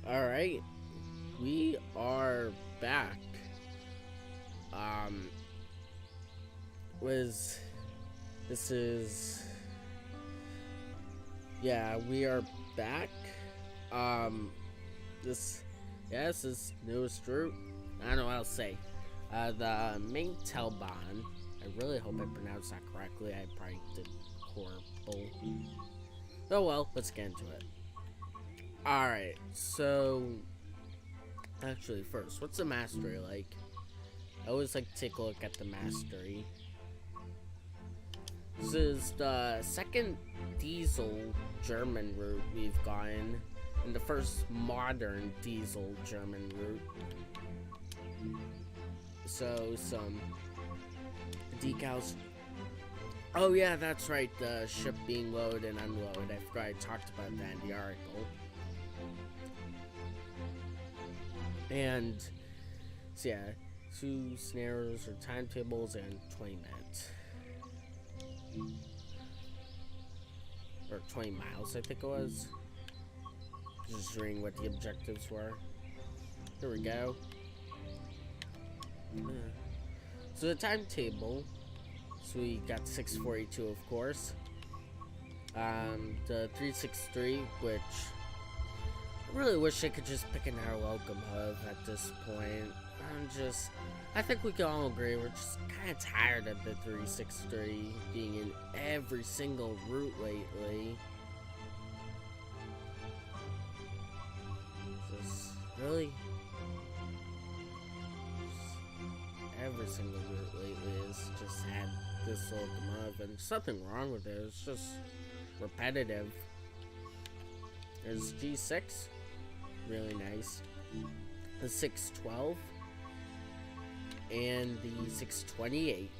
Alright, we are back. Um, was this is yeah, we are back. This this is newest route. I don't know what I'll say. The Maintalbahn. I really hope I pronounced that correctly. I probably did horrible. Oh well, let's get into it. Alright, so actually first, what's the mastery like? I always like to take a look at the mastery. This is the second diesel German route we've gotten, and the first modern diesel German route. So some decals. Oh yeah, that's right, the ship being load and unload. I forgot I talked about that in the article. And so yeah, 2 snares or timetables and 20 minutes. Or 20 miles, I think it was. Just reading what the objectives were. Here we go. So the timetable, so we got 642 of course. The 363, which I really wish I could just pick another locomotive at this point. I think we can all agree we're just kind of tired of the 363 being in every single route lately. Just really, every single route lately has just had this locomotive, and there's nothing wrong with it. It's just repetitive. There's G6, really nice. The 612 and the 628.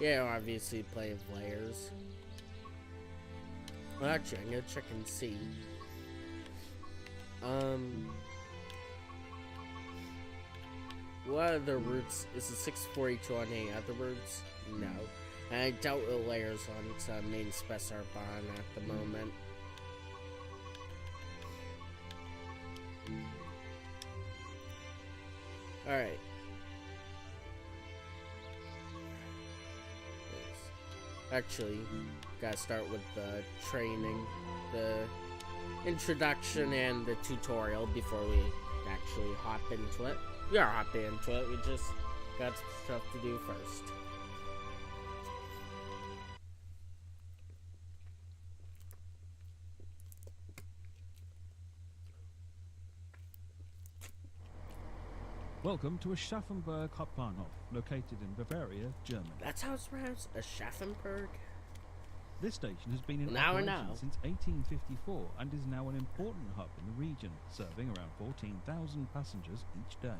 Yeah, obviously plenty of layers. Well, actually, I'm gonna check and see. What other routes? Is the 642 on any other routes? No. And I doubt the layers on its main Maintalbahn at the moment. Alright. Actually, gotta start with the training, the introduction and the tutorial before we actually hop into it. We are hopping into it, we just got some stuff to do first. Welcome to Aschaffenburg Hauptbahnhof, located in Bavaria, Germany. That's how it's pronounced? Aschaffenburg? This station has been in Now I operation know. since 1854 and is now an important hub in the region, serving around 14,000 passengers each day.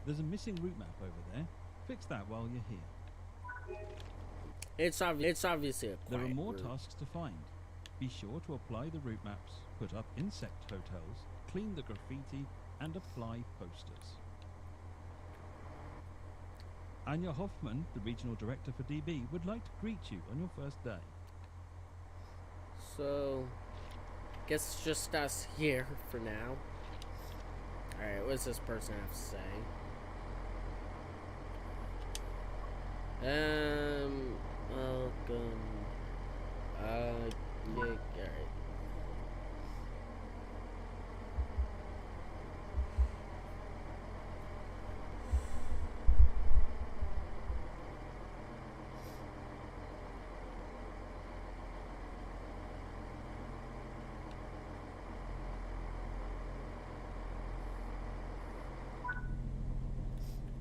There's a missing route map over there. Fix that while you're here. It's obviously a quiet There are more route. tasks to find. Be sure to apply the route maps, put up insect hotels, clean the graffiti, and apply posters. Anja Hoffmann, the regional director for DB, would like to greet you on your first day. So, guess it's just us here for now. Alright, what does this person have to say? Welcome. Yeah, alright.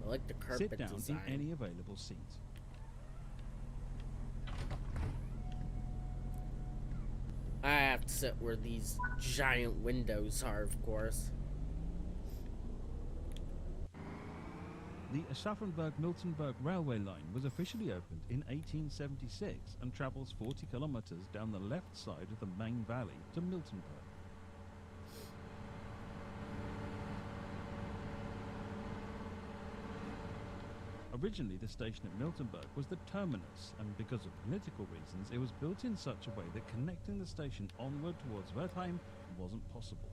I like the carpet Sit down design. in any available seat. I have to sit where these giant windows are, of course. The Aschaffenburg-Miltenberg railway line was officially opened in 1876 and travels 40 kilometers down the left side of the Main Valley to Miltenberg. A Originally, the station at Miltenberg was the terminus, and because of political reasons, it was built in such a way that connecting the station onward towards Wertheim wasn't possible.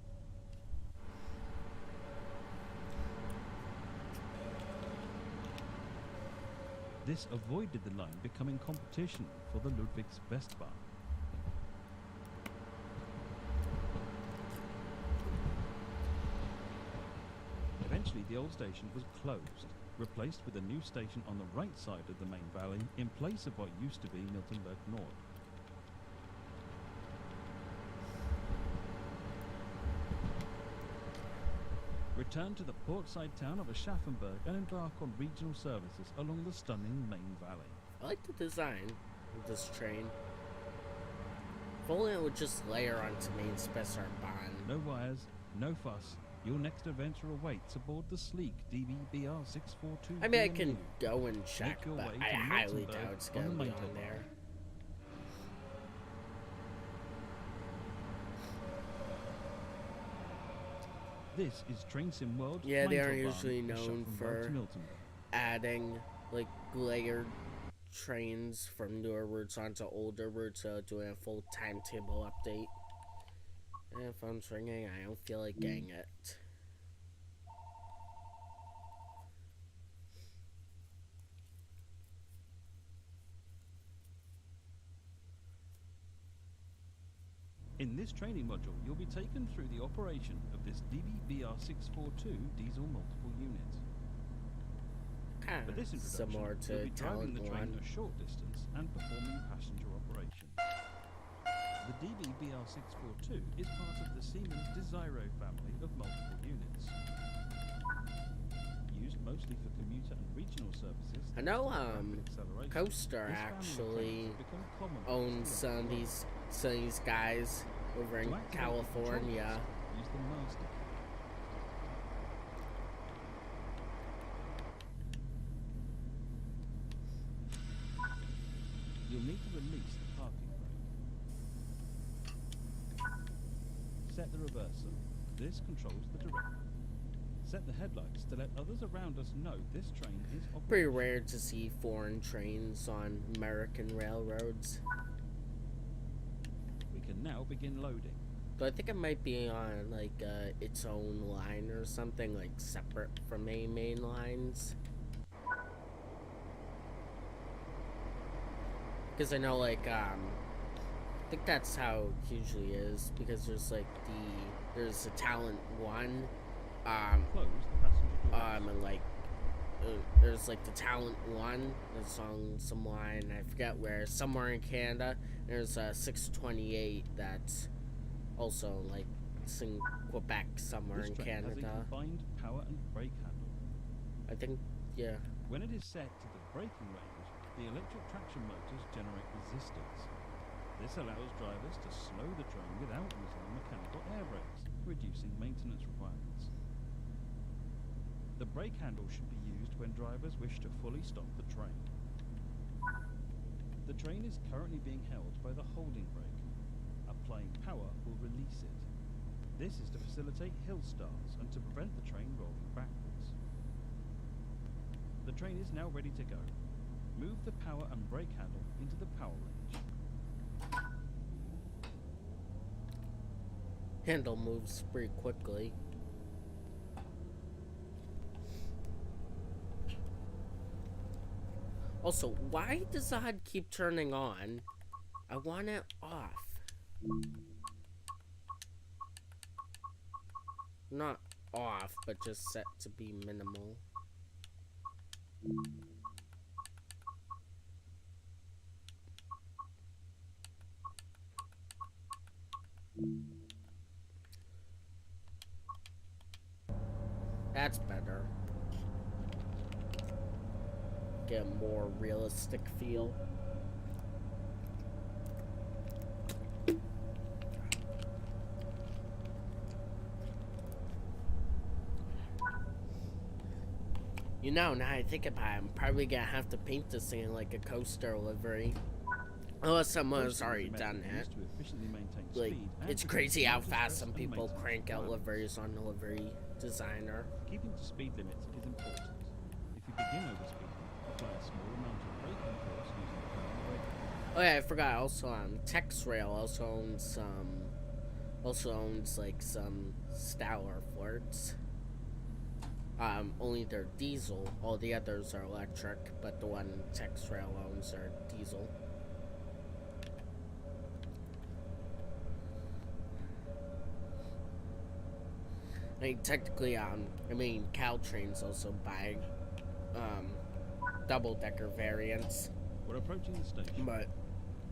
This avoided the line becoming competition for the Ludwigswestbahn. Eventually, the old station was closed, replaced with a new station on the right side of the main valley in place of what used to be Miltenberg Nord. Return to the portside town of Aschaffenburg and embark on regional services along the stunning main valley. I like the design of this train. If only it would just layer onto Maintalbahn. No wires, no fuss. Your next adventure awaits aboard the sleek DBBR 642. I mean, I can go and check, your but way I to highly Miltenberg doubt it's on going the to be on Maintalbahn. there. This is Train Sim World. Yeah, they are Maintalbahn, usually known Aschaffenburg for to Miltenberg. adding, like, layered trains from newer routes onto older routes, doing a full timetable update. And phone's ringing, I don't feel like getting it. In this training module, you'll be taken through the operation of this DBBR642 diesel multiple unit. Kind For this of introduction, similar you'll to be driving Talent the train 1. a short distance and performing passenger operations. The DBBR642 is part of the Siemens Desiro family of multiple units. Used mostly for commuter and regional services. I know, rapid acceleration, Coaster this family of actually trains has become common for owns steel some of these guys over in To activate the control California. bus, use the master key. You'll need to release the parking brake. Set the reverser. This controls the direction. Set the headlights to let others around us know this train is Pretty operational. rare to see foreign trains on American railroads. We can now begin loading. But I think it might be on, like, its own line or something, like, separate from main lines. Because I know, like, I think that's how it usually is, because there's, like, there's a Talent 1, Close the passenger doors. and, like, there's, like, the Talent 1 that's on some line, I forget where, somewhere in Canada. There's a 628 that's also, like, it's in Quebec, somewhere This in train has a Canada. combined power and brake handle. I think, yeah. When it is set to the braking range, the electric traction motors generate resistance. This allows drivers to slow the train without using mechanical air brakes, reducing maintenance requirements. The brake handle should be used when drivers wish to fully stop the train. The train is currently being held by the holding brake. Applying power will release it. This is to facilitate hill starts and to prevent the train rolling backwards. The train is now ready to go. Move the power and brake handle into the power range. Handle moves pretty quickly. Also, why does the HUD keep turning on? I want it off. Not off, but just set to be minimal. That's better. Get a more realistic feel. You know, now I think about it, I'm probably gonna have to paint this thing in like a coaster livery. Unless someone has already done it. Like, it's crazy how fast some people crank out liveries on the livery designer. Keeping to speed limits is important. If you begin overspeeding, apply a small amount of braking force using the power brake. Oh yeah, I forgot. Also, Texrail also owns like some Stellar Flirts. Only they're diesel. All the others are electric, but the one Texrail owns are diesel. I mean, technically, Caltrain's also buying, double-decker variants. We're approaching the station. But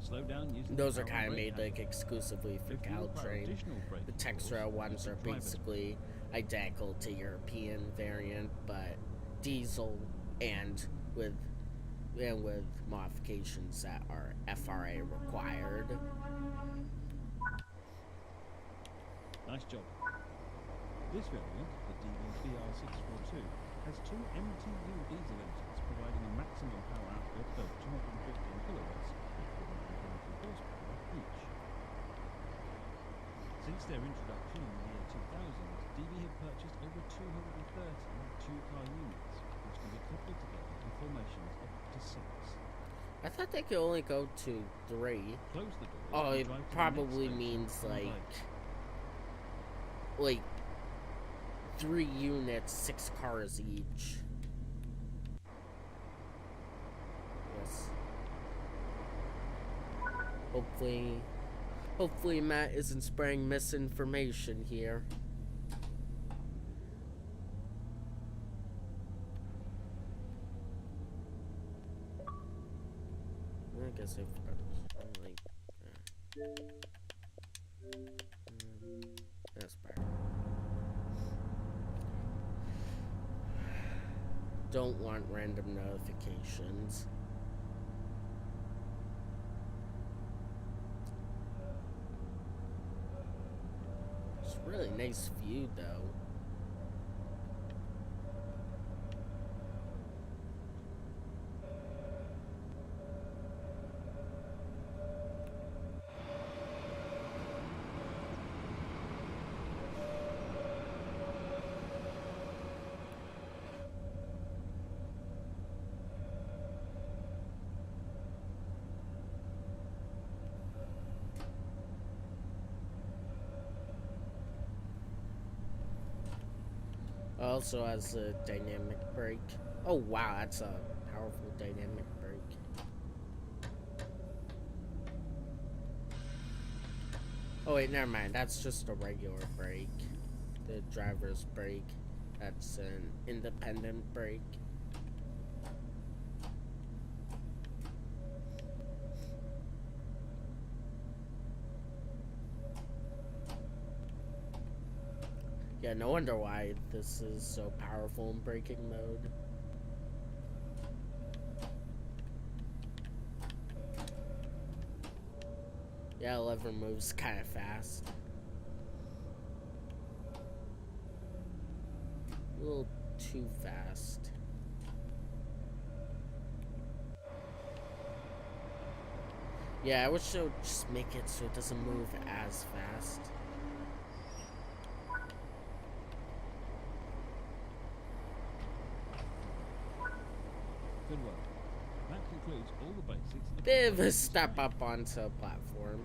slow down using those the are power kind of brake made hand. like exclusively for If you require Caltrain. additional braking The force, Texrail ones the are driver's basically identical to European variant, but diesel and with modifications that are FRA required. Nice job. This variant, the DB-BR642, has two MTU diesel engines providing a maximum power output of 215 kilowatts and 420 horsepower each. Since their introduction in the year 2000, DB have purchased over 230 two-car units, which can be coupled together in formations of up to 6. I thought they could only go to 3. Close the doors. Oh, and it drive to the probably next means station like 3 units, 6 cars each. Yes. Hopefully Matt isn't spreading misinformation here. I guess that's better. Don't want random notifications. It's a really nice view though. Also has a dynamic brake. Oh wow, that's a powerful dynamic brake. Oh wait, never mind. That's just a regular brake. The driver's brake. That's an independent brake. Yeah, no wonder why this is so powerful in braking mode. Yeah, lever moves kind of fast. A little too fast. Yeah, I wish they would just make it so it doesn't move as fast. Good work. That concludes all the basics of Bit of a step up onto a platform.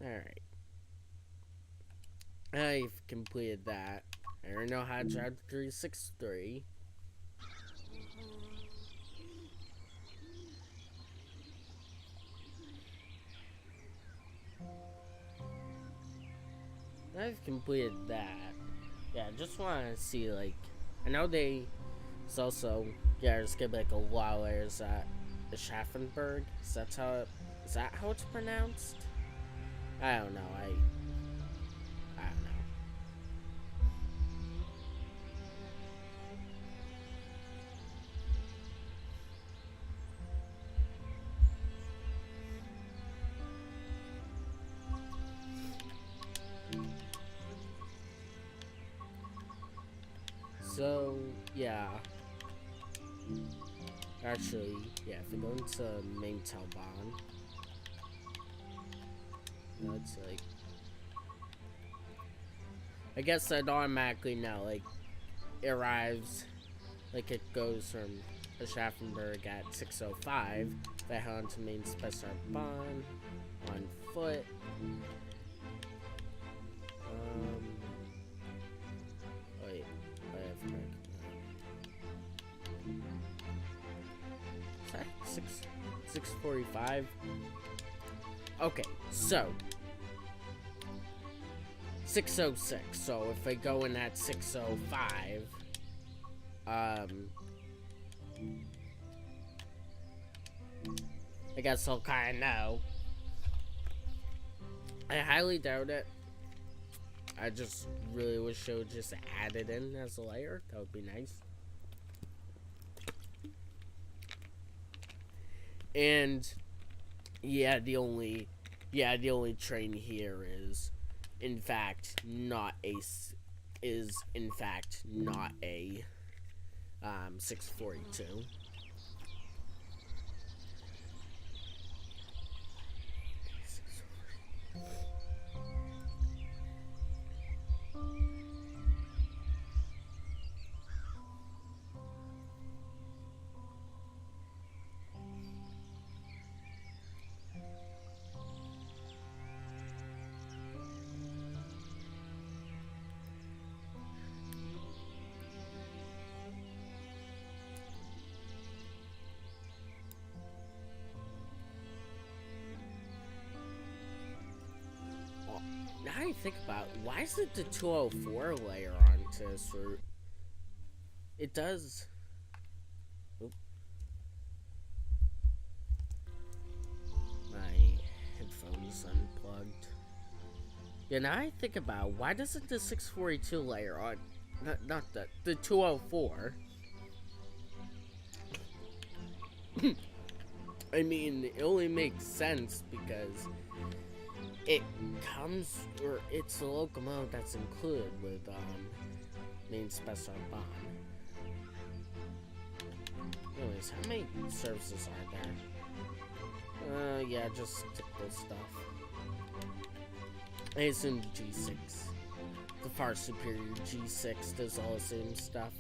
Alright. I've completed that. I already know how to drive the 363. I've completed that. Yeah, I just want to see, like, I know it's also, yeah, there's gonna be like a lot of layers at Schaffenberg. Is that how it's pronounced? I don't know. I don't know. So, yeah. Actually, yeah, if we go into Maintalbahn, that's like... I guess I'd automatically know, like, it arrives, like, it goes from Aschaffenburg at 6:05. If I head on to Maintalbahn on foot. Wait, I have my. Is that 6:45? Okay, so 6:06. So if I go in at 6:05, I guess I'll kind of know. I highly doubt it. I just really wish they would just add it in as a layer. That would be nice. And yeah, the only train here is in fact not a 6:42. Now I think about it, why is it the 204 layer onto this route? It does. Oop. My headphones unplugged. Yeah, now I think about it, why doesn't the 642 layer on, not the 204? I mean, it only makes sense because it comes, or it's a locomotive that's included with Maintalbahn. Anyways, how many services are there? Yeah, just typical stuff. I assume G6. The far superior G6 does all the same stuff.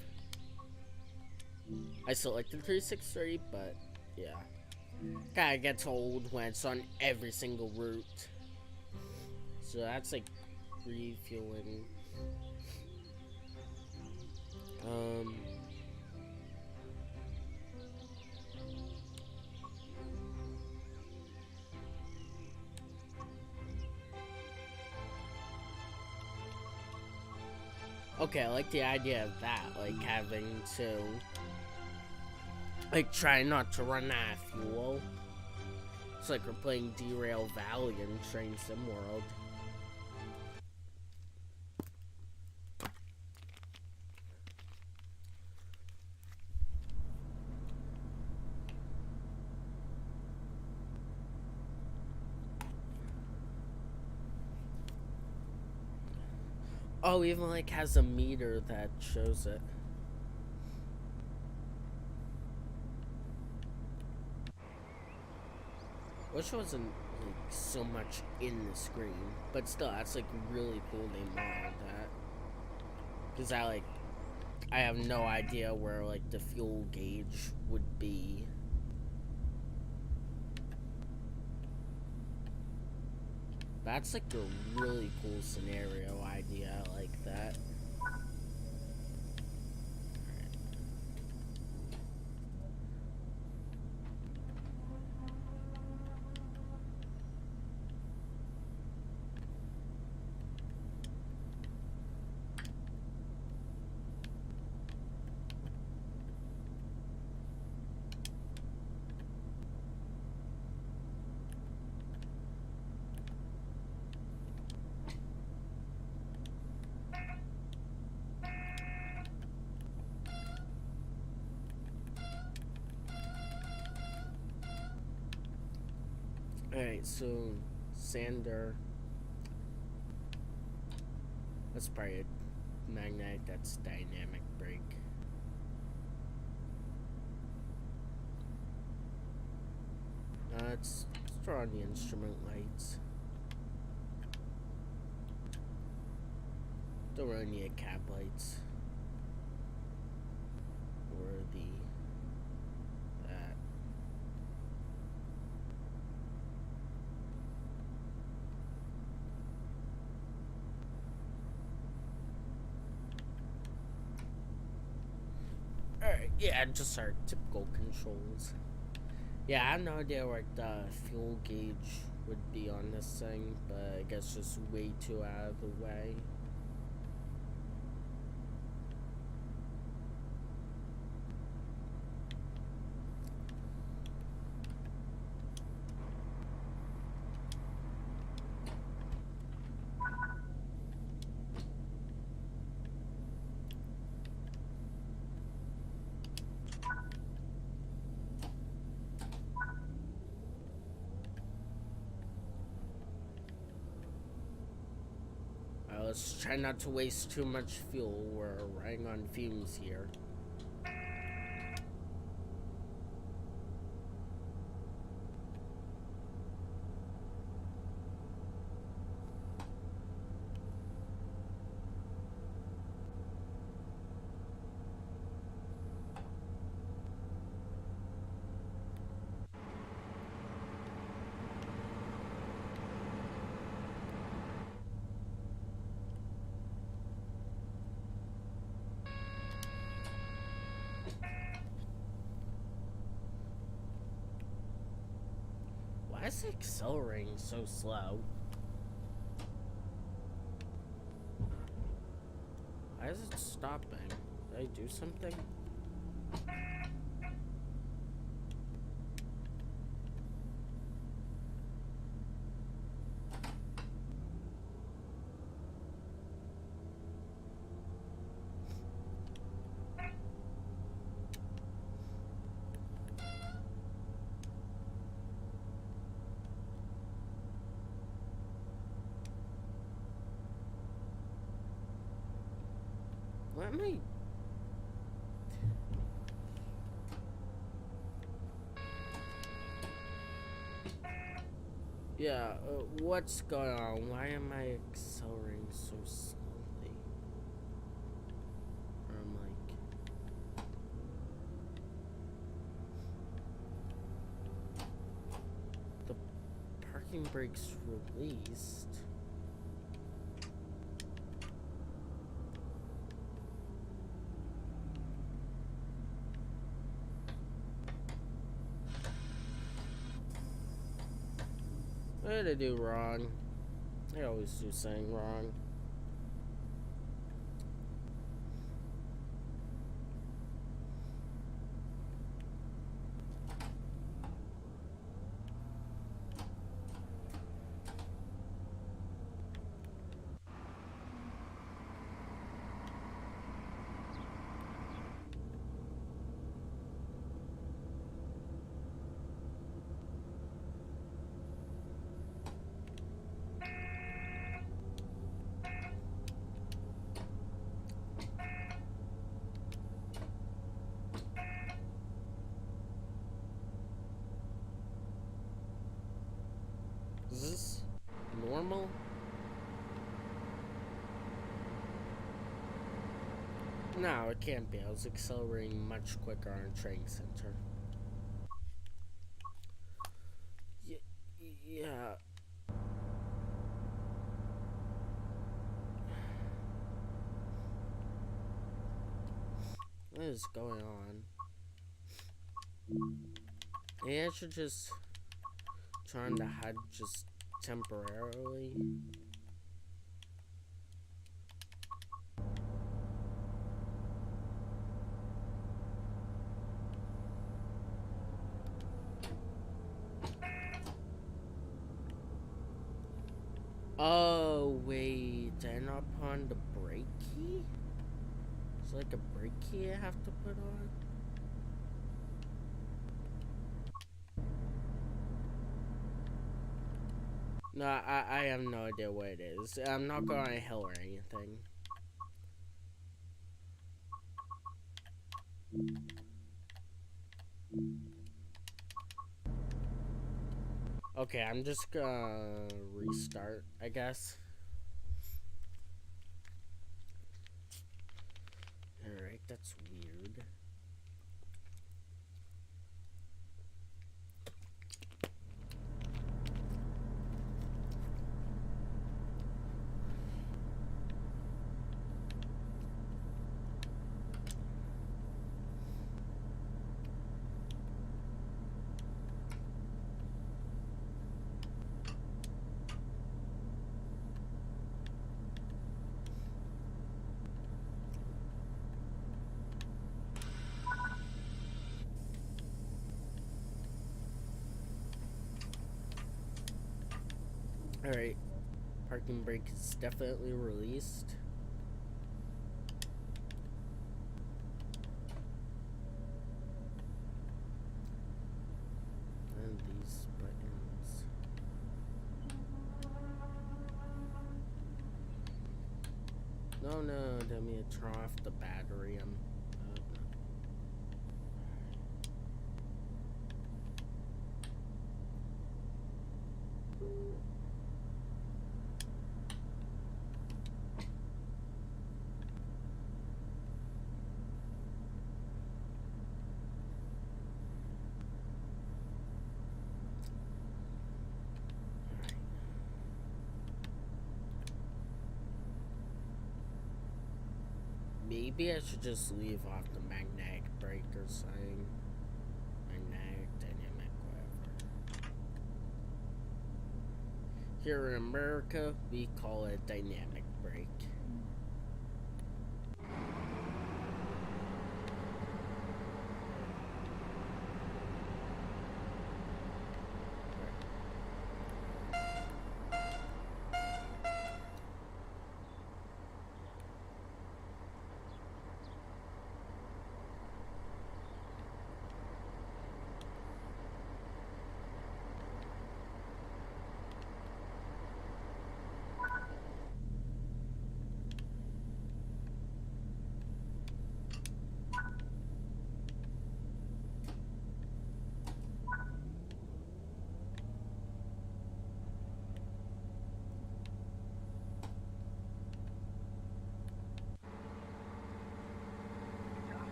I still like the 363, but yeah. Kinda gets old when it's on every single route. So that's like refueling. Okay, I like the idea of that, like having to, like, try not to run out of fuel. It's like we're playing Derail Valley in Train Sim World. Oh, even like has a meter that shows it. Which wasn't like so much in the screen, but still, that's like really cool they modeled that. Cause I have no idea where like the fuel gauge would be. That's like a really cool scenario idea. I like that. Alright, so Sander. That's probably a magnetic, that's dynamic brake. Let's draw on the instrument lights. Don't really need cab lights. Or that. Alright, yeah, just our typical controls. Yeah, I have no idea what the fuel gauge would be on this thing, but I guess just way too out of the way. Let's try not to waste too much fuel. We're running on fumes here. Why is it accelerating so slow? Why is it stopping? Did I do something? What am I? Yeah, what's going on? Why am I accelerating so slowly? Or I'm like... The parking brake's released. What did I do wrong? I always do something wrong. Is this normal? No, it can't be. I was accelerating much quicker on Train Center. Yeah. What is going on? Maybe I should just turn the HUD just temporarily. Oh, wait. Did I not put on the brake key? It's like a brake key I have to put on? No, I have no idea what it is. I'm not going on a hill or anything. Okay, I'm just gonna restart, I guess. Alright, that's weird. Alright, parking brake is definitely released. And these buttons. No, don't mean to turn off the battery. Maybe I should just leave off the magnetic brake or something. Magnetic, dynamic, whatever. Here in America, we call it dynamic brake.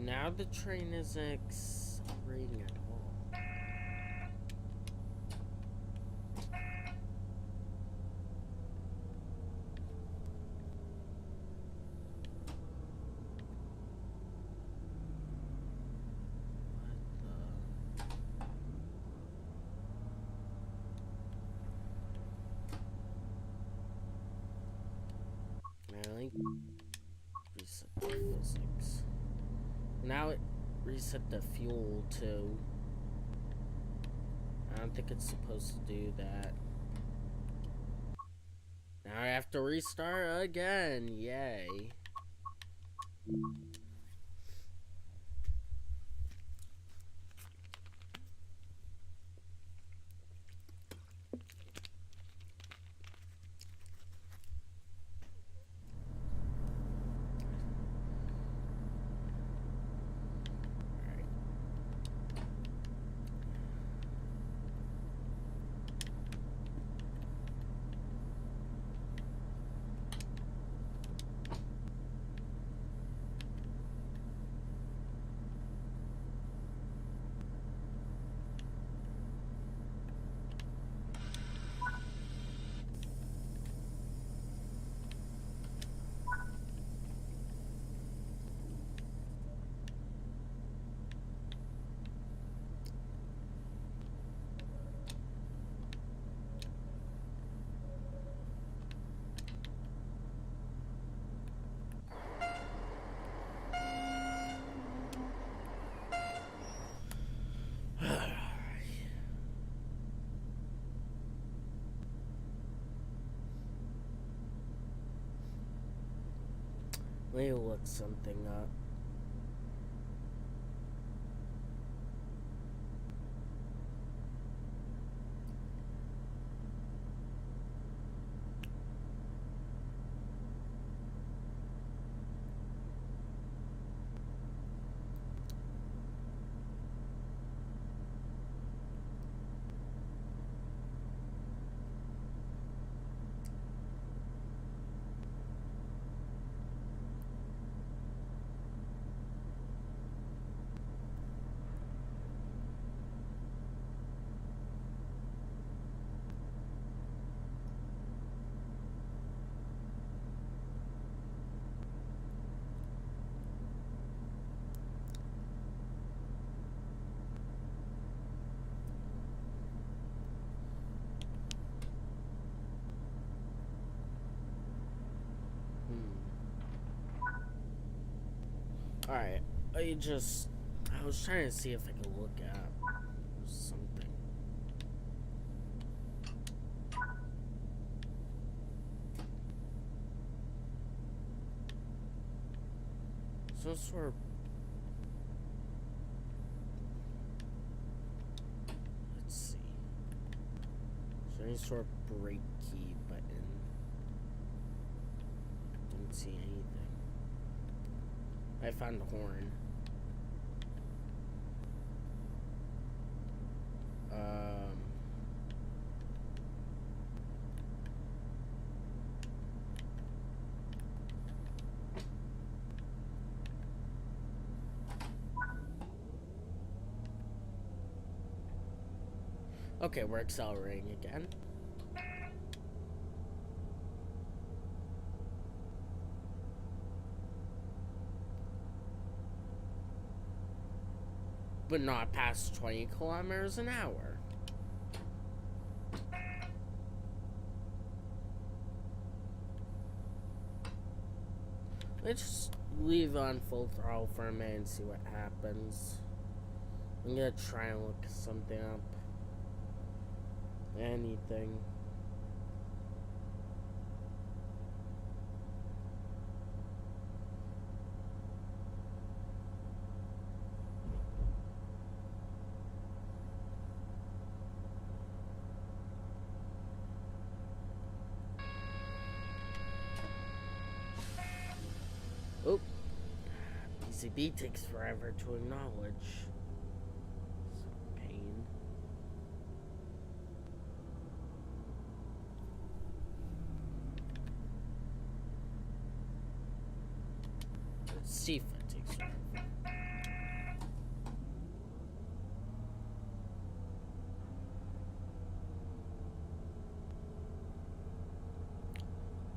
Now the train isn't accelerating at all. What the? I like reset the physics. Now it reset the fuel too. I don't think it's supposed to do that. Now I have to restart again. Yay. Let me look something up. I was trying to see if I could look at something. Some sort of... Let's see. Is there any sort of break key button? I didn't see anything. I found the horn. Okay, we're accelerating again. But not past 20 kilometers an hour. Let's just leave on full throttle for a minute and see what happens. I'm gonna try and look something up. Anything. Oh, PCB takes forever to acknowledge. Some pain. Let's see if it takes forever.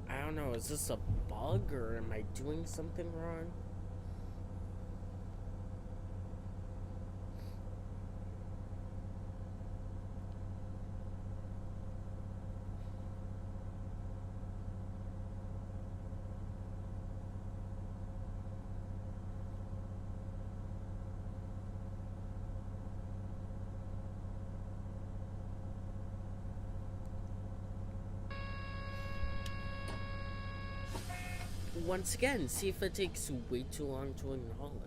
I don't know, is this a bug or am I doing something wrong? Once again, see if it takes way too long to acknowledge.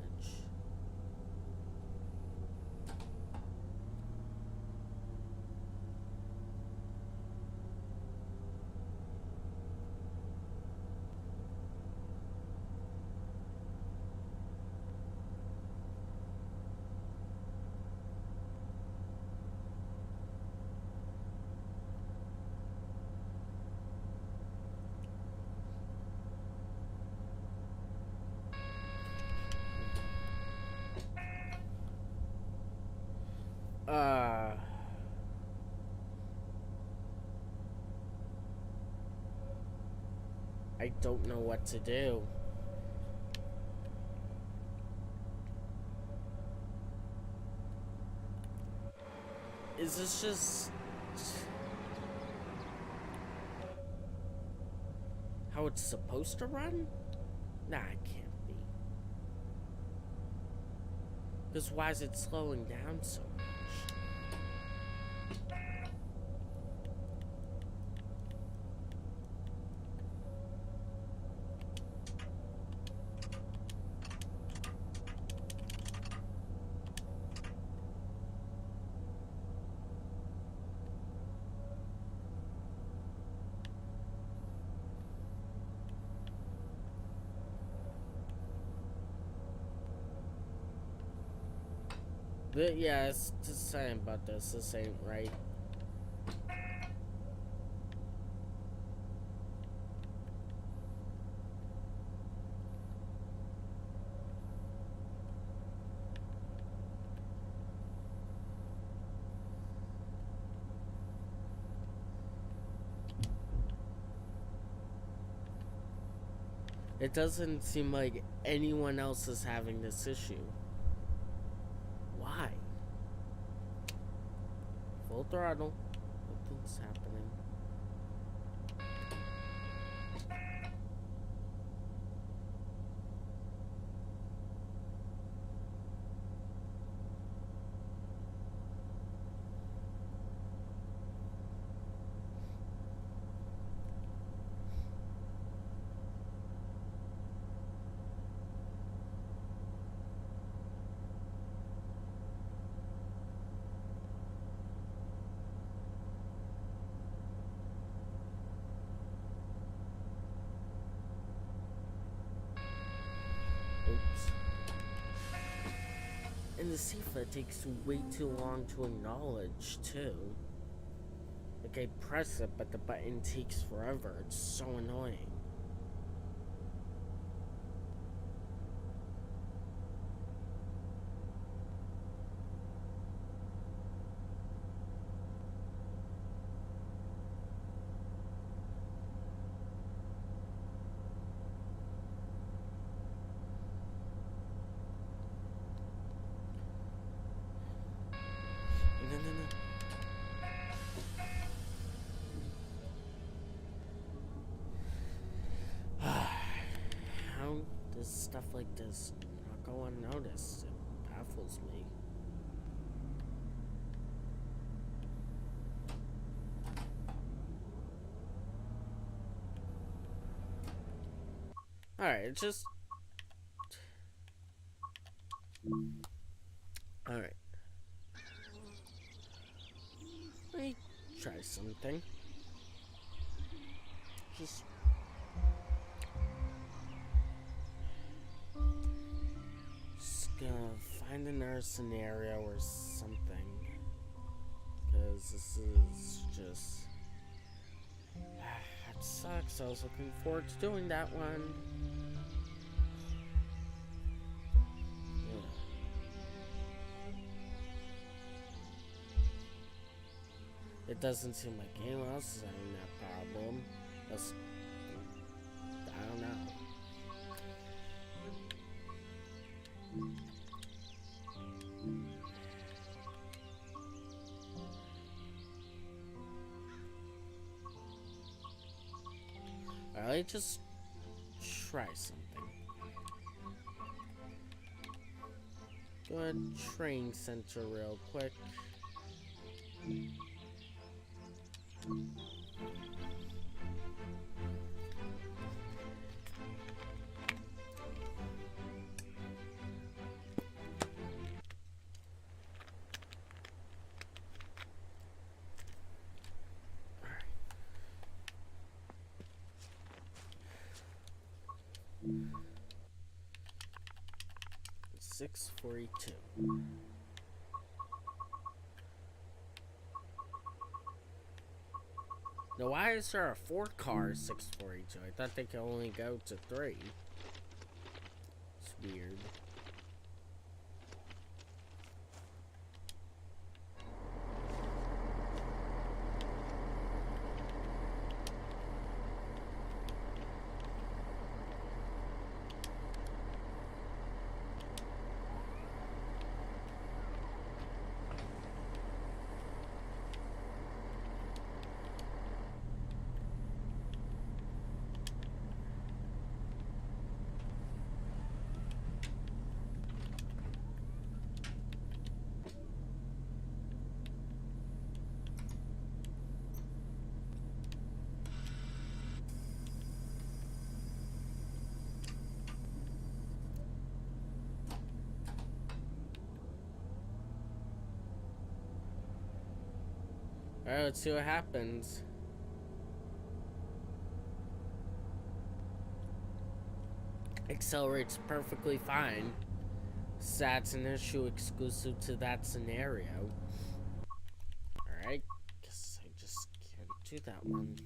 I don't know what to do. Is this just how it's supposed to run? Nah, it can't be. Because why is it slowing down so much? But yeah, it's just saying about this. This ain't right. It doesn't seem like anyone else is having this issue. Why? Full throttle. Nothing's happening. And the CFA takes way too long to acknowledge, too. Like, I press it, but the button takes forever. It's so annoying. How does stuff like this not go unnoticed? It baffles me. Alright, just... Alright. Let me try something. Just gonna find another scenario or something. Because this is just... That sucks. I was looking forward to doing that one. It doesn't seem like anyone else is having that problem. I don't know. Alright, just try something. Go ahead, train center real quick. $6.42. Now, why is there a 4-car 642? I thought they could only go to 3. It's weird. Alright, let's see what happens. Accelerates perfectly fine. So that's an issue exclusive to that scenario. Alright, guess I just can't do that one.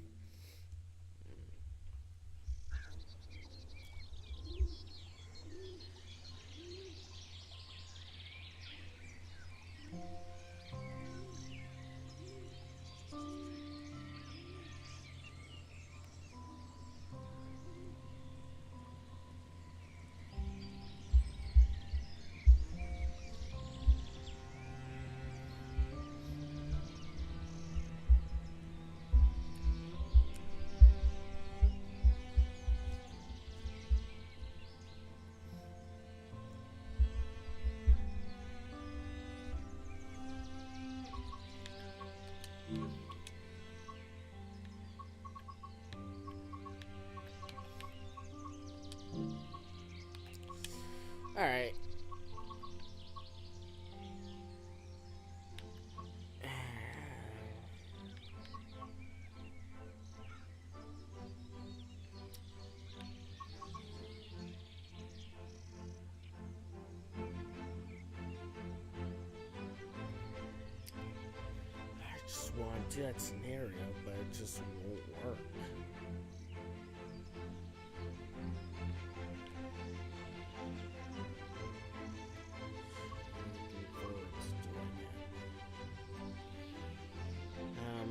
want to do that scenario, but it just won't work.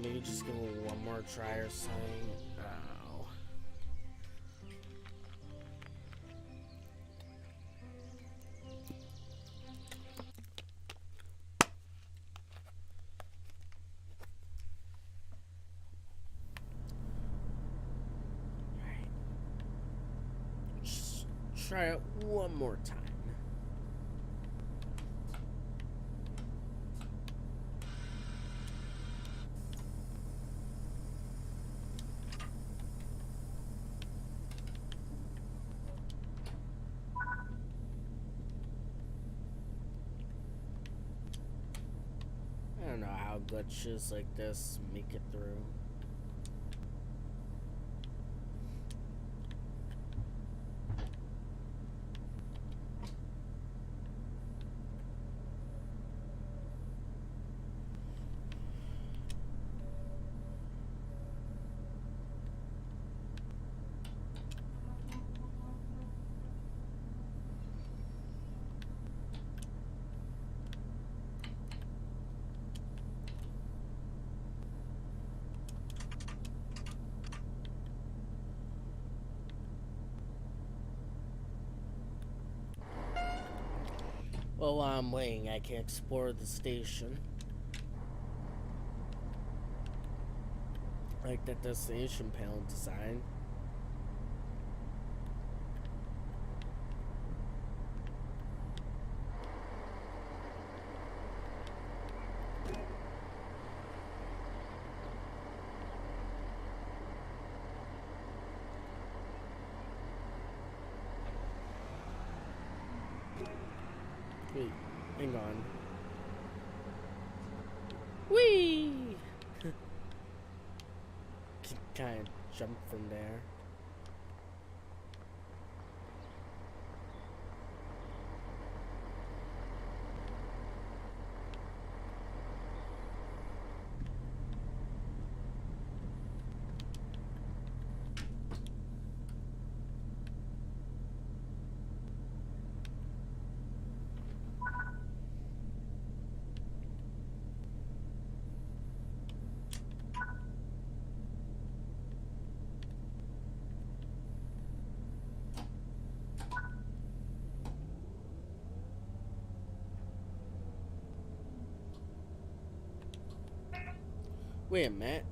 Maybe just give it one more try or something. Oh. Alright. Just try it one more time. I don't know how glitches like this make it through. Well, while I'm waiting, I can explore the station. I like that destination panel design. Wait, hang on. Whee! Can kind of jump from there. Wait a minute.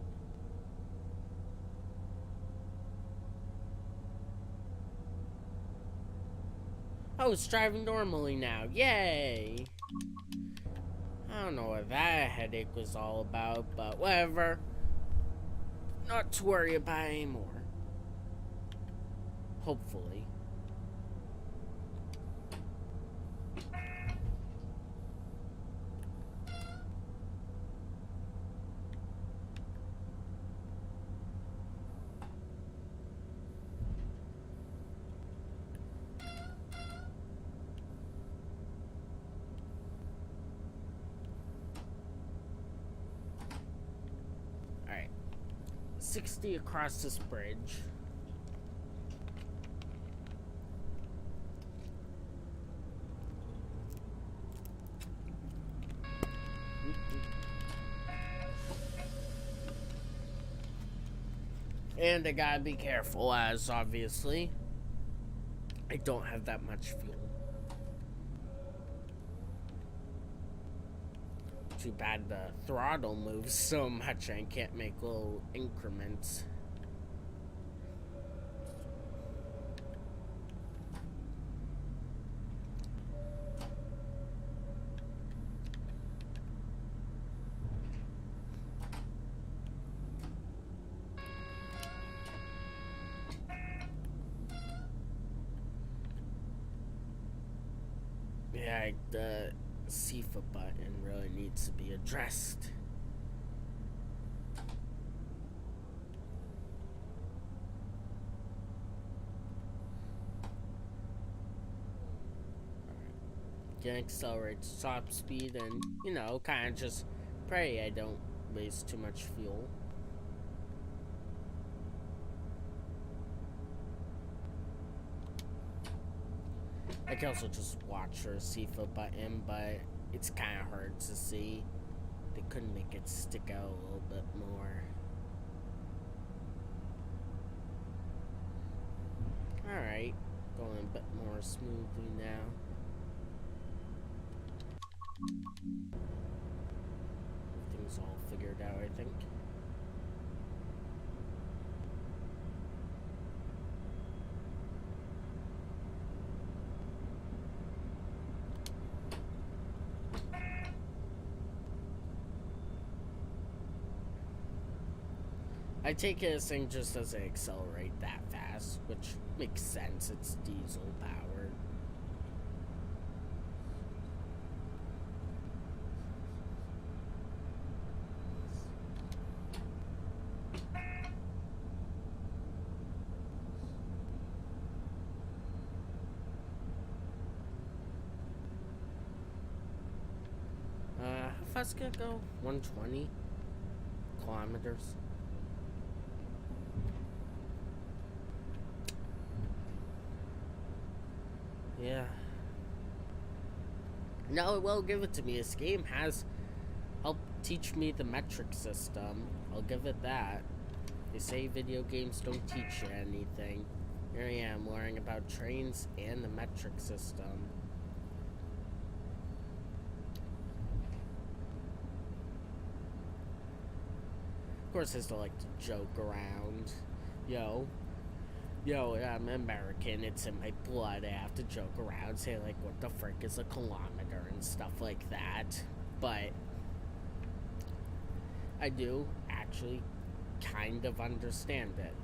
Oh, it's driving normally now. Yay! I don't know what that headache was all about, but whatever. Not to worry about anymore. Hopefully. Alright. 60 across this bridge. And I gotta be careful, as obviously I don't have that much fuel. Too bad the throttle moves so much I can't make little increments. Yeah, the CFA button really needs to be addressed. Can accelerate to top speed and, you know, kind of just pray I don't waste too much fuel. I can also just watch for a CFO button, but it's kind of hard to see. They couldn't make it stick out a little bit more. Alright, going a bit more smoothly now. Everything's all figured out, I think. I take it this thing just doesn't accelerate that fast, which makes sense, it's diesel powered. How fast can it go? 120 kilometers. Yeah. No, it will give it to me. This game has helped teach me the metric system. I'll give it that. They say video games don't teach you anything. Here I am learning about trains and the metric system. Of course, I still like to joke around. Yo, I'm American, it's in my blood. I have to joke around, say like, what the frick is a kilometer and stuff like that. But I do actually kind of understand it.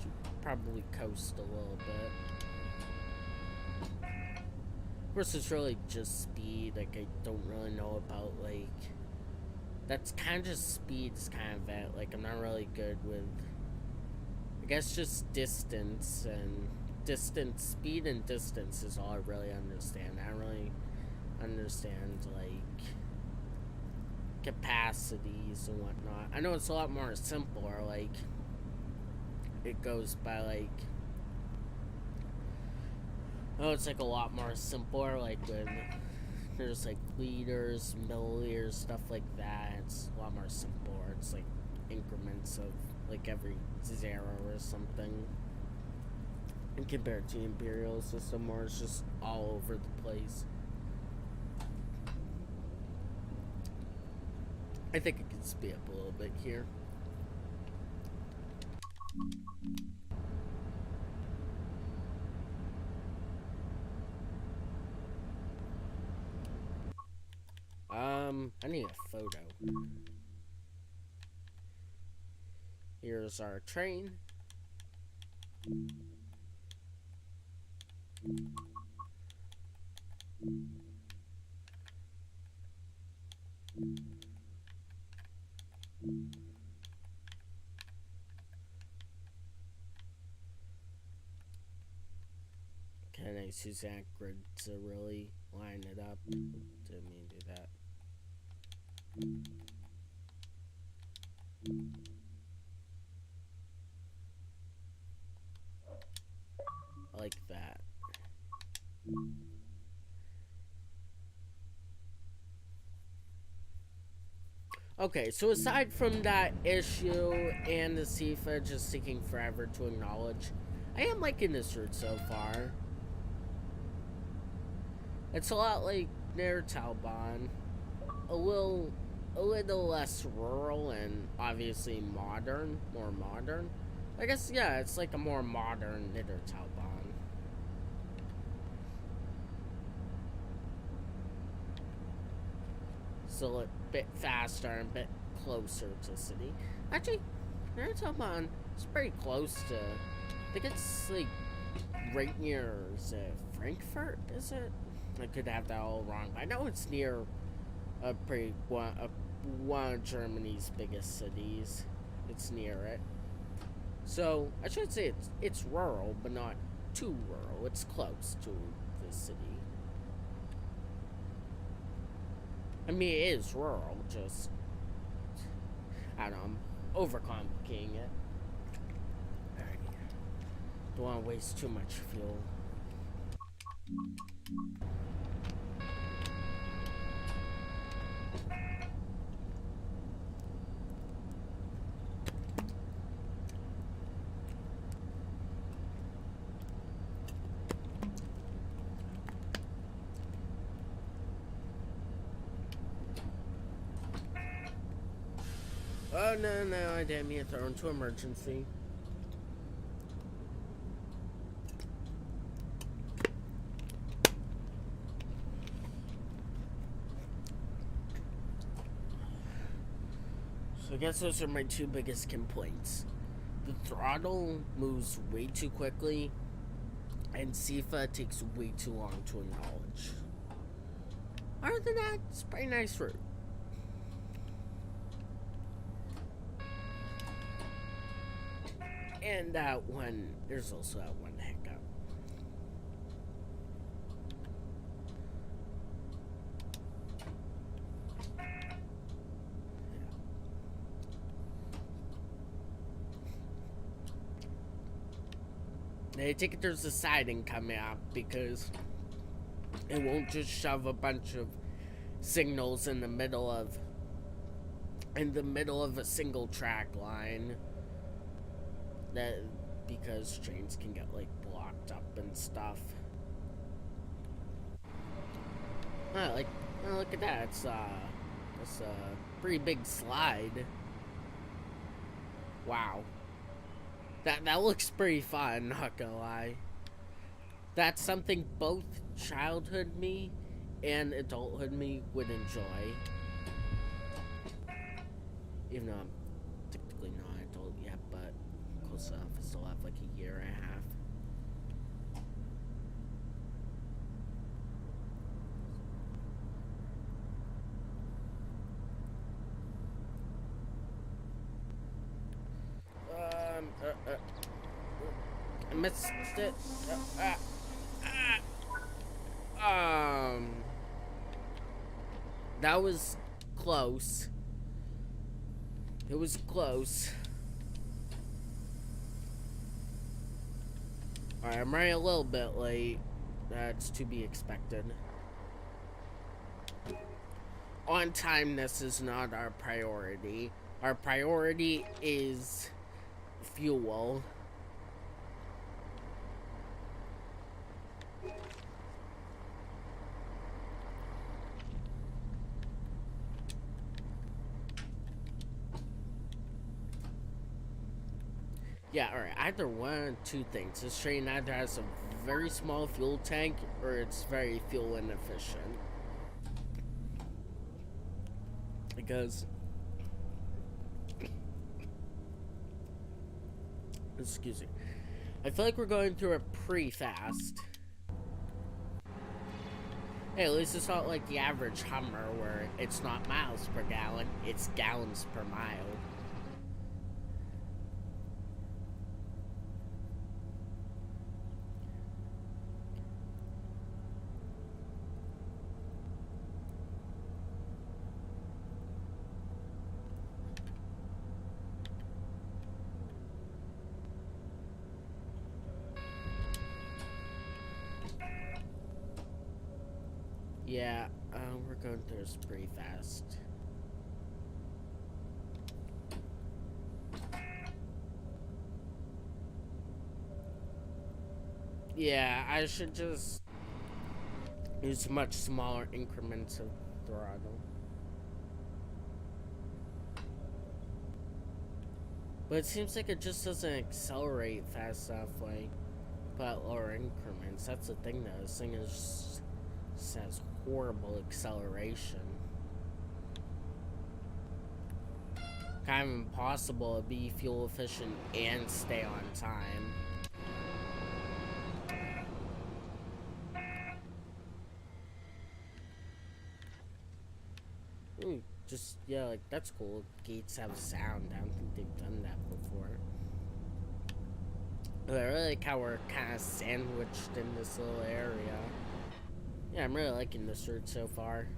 Should probably coast a little bit. Of course, it's really just speed. Like, I don't really know about, like, that's kind of just speed's kind of it. Like, I'm not really good with, I guess, just distance and distance. Speed and distance is all I really understand. I don't really understand, like, capacities and whatnot. I know it's a lot more simpler. Like, it goes by, like, it's like a lot more simpler. Like, when there's like liters, milliliters, stuff like that, it's a lot more simpler. It's like increments of like every 0 or something, and compared to the imperial system where it's just all over the place. I think it can speed up a little bit here. I need a photo. Here's our train. Can I use that grid to really line it up? Didn't mean to do that. I like that. Okay, so aside from that issue and the CIFA just taking forever to acknowledge, I am liking this route so far. It's a lot like Maintalbahn, a little less rural and obviously modern, more modern. I guess, yeah, it's like a more modern Maintalbahn. So a bit faster and a bit closer to city. Actually, Maintalbahn is pretty close to, I think it's like right near, is it Frankfurt, is it? I could have that all wrong, but I know it's near a pretty one of Germany's biggest cities. It's near it, so I should say it's rural, but not too rural. It's close to the city. I mean, it is rural, just I don't know, I'm overcomplicating it. Alright. Don't want to waste too much fuel. Oh, no, I didn't mean to throw into emergency. So I guess those are my two biggest complaints. The throttle moves way too quickly, and Sifa takes way too long to acknowledge. Other than that, it's a pretty nice route. And there's also that one hiccup. I think there's a siding coming up because it won't just shove a bunch of signals in the middle of a single track line. That because trains can get like blocked up and stuff. Oh, look at that! It's a pretty big slide. Wow. That looks pretty fun, not gonna lie. That's something both childhood me and adulthood me would enjoy. Even though I'm technically not adult yet, but close enough. I still have like a year and a half. I missed it. That was close. It was close. Alright, I'm running a little bit late. That's to be expected. On timeness is not our priority. Our priority is fuel. Yeah, alright, either one or two things. This train either has a very small fuel tank or it's very fuel inefficient. Because excuse me. I feel like we're going through it pretty fast. Hey, at least it's not like the average Hummer where it's not miles per gallon, it's gallons per mile. Yeah, we're going through this pretty fast. Yeah, I should just use much smaller increments of throttle. But it seems like it just doesn't accelerate fast enough, like, but lower increments. That's the thing, though. This thing is has horrible acceleration. Kind of impossible to be fuel efficient and stay on time. Ooh, just, yeah, like, that's cool. Gates have sound. I don't think they've done that before. But I really like how we're kind of sandwiched in this little area. Yeah, I'm really liking this route so far.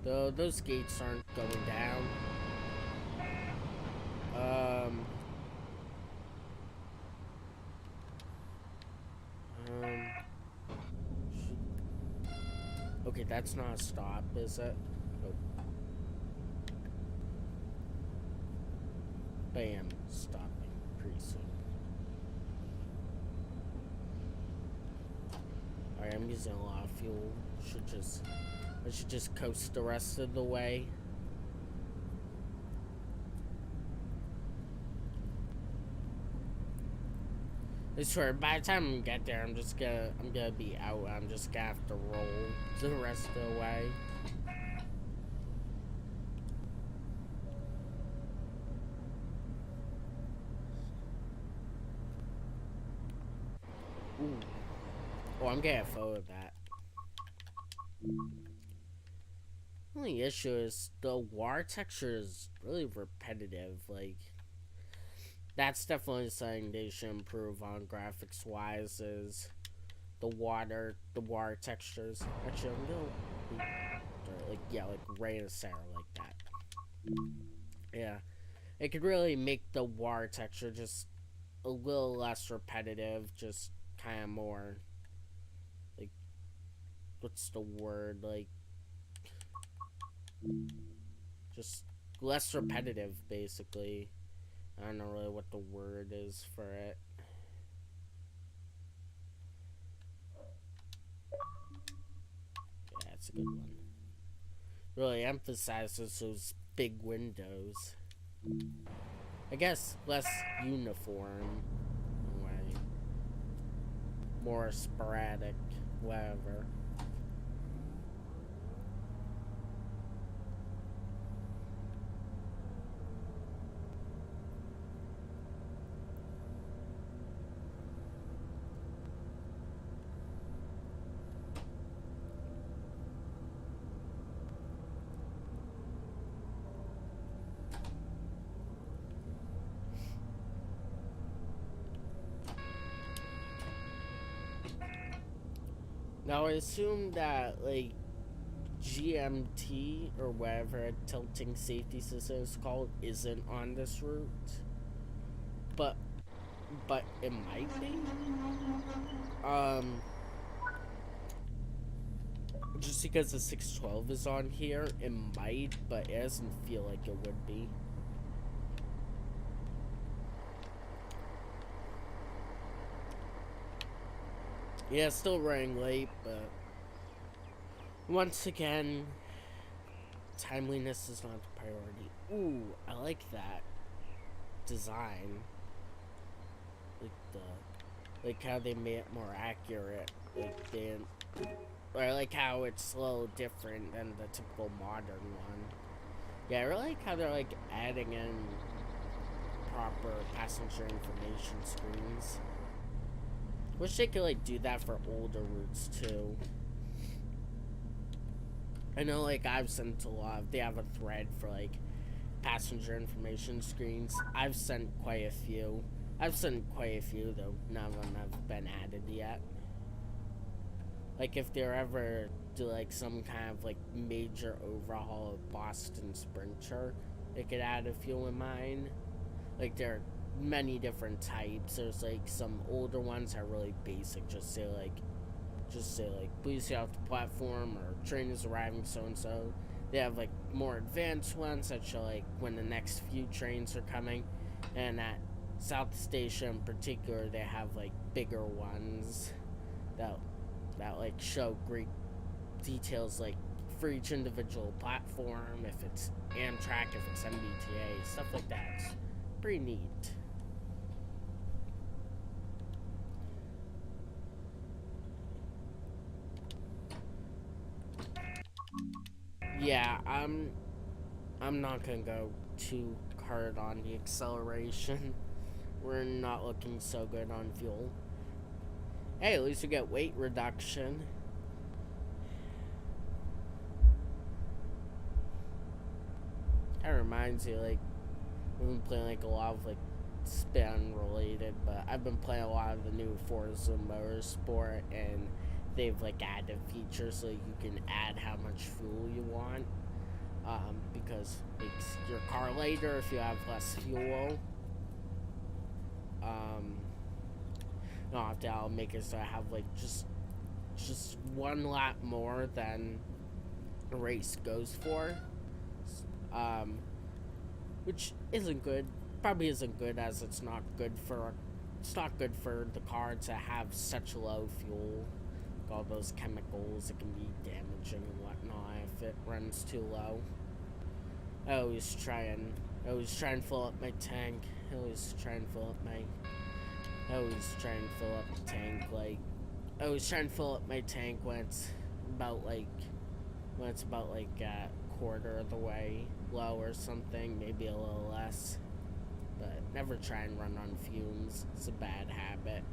Though those gates aren't going down. Um, okay, that's not a stop, is it? Nope. Bam, stopping pretty soon. Alright, I'm using a lot of fuel. I should just coast the rest of the way. I swear, by the time I get there, I'm gonna be out. I'm just gonna have to roll the rest of the way. Ooh. Oh, I'm getting a photo of that. Only issue is the water texture is really repetitive. Like, that's definitely something they should improve on graphics wise. Is the water textures. Actually, I'm gonna like right in the center like that. Yeah, it could really make the water texture just a little less repetitive. Just kind of more like, what's the word, like, just less repetitive, basically. I don't know really what the word is for it. Yeah, it's a good one. Really emphasizes those big windows. I guess less uniform, way. More sporadic, whatever. Now I assume that like GMT or whatever tilting safety system is called isn't on this route, but it might be. Just because the 612 is on here, it might, but it doesn't feel like it would be. Yeah, still running late, but once again, timeliness is not the priority. Ooh, I like that design. Like how they made it more accurate. I like how it's a little different than the typical modern one. Yeah, I really like how they're like adding in proper passenger information screens. Wish they could like do that for older routes too. I know like I've sent a lot. They have a thread for like passenger information screens. I've sent quite a few. Though none of them have been added yet. Like if they're ever do like some kind of like major overhaul of Boston Sprinter, they could add a few in mine. Like there are many different types. There's like some older ones that are really basic, just say like please get off the platform or train is arriving so and so. They have like more advanced ones that show like when the next few trains are coming, and at South Station in particular they have like bigger ones that like show great details like for each individual platform, if it's Amtrak, if it's MBTA, stuff like that. It's pretty neat. Yeah, I'm not gonna go too hard on the acceleration. We're not looking so good on fuel. Hey, at least we get weight reduction. That reminds me, like, we've been playing like a lot of like spin related, but I've been playing a lot of the new Forza Motorsport, and they've like added features so you can add how much fuel you want. because it makes your car lighter if you have less fuel. No, I'll make it so I have like just one lap more than a race goes for, which isn't good. Probably isn't good, as it's not good for the car to have such low fuel. All those chemicals, it can be damaging and whatnot if it runs too low. I always try and fill up my tank. I always try and fill up the tank, like I always try and fill up my tank when it's about like a quarter of the way low or something, maybe a little less. But never try and run on fumes. It's a bad habit.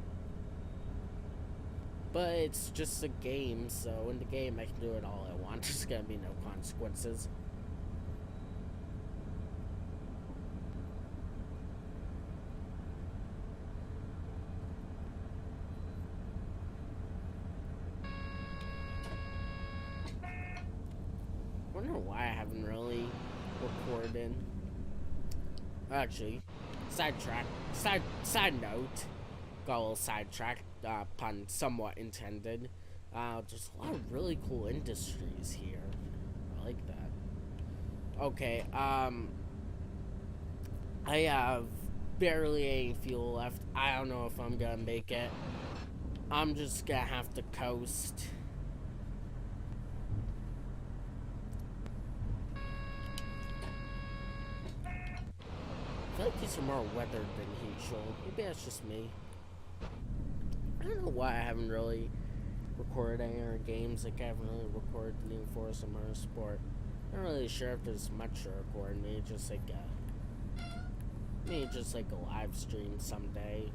But it's just a game, so in the game I can do it all I want. There's gonna be no consequences. I wonder why I haven't really recorded. Actually, side note. Got a little sidetracked. Pun somewhat intended. There's a lot of really cool industries here. I like that. Okay, I have barely any fuel left. I don't know if I'm gonna make it. I'm just gonna have to coast. I feel like these are more weathered than usual. Maybe that's just me. I don't know why I haven't really recorded any other games. Like, I haven't really recorded New Forza Motorsport. I'm not really sure if there's much to record. Maybe just like a live stream someday.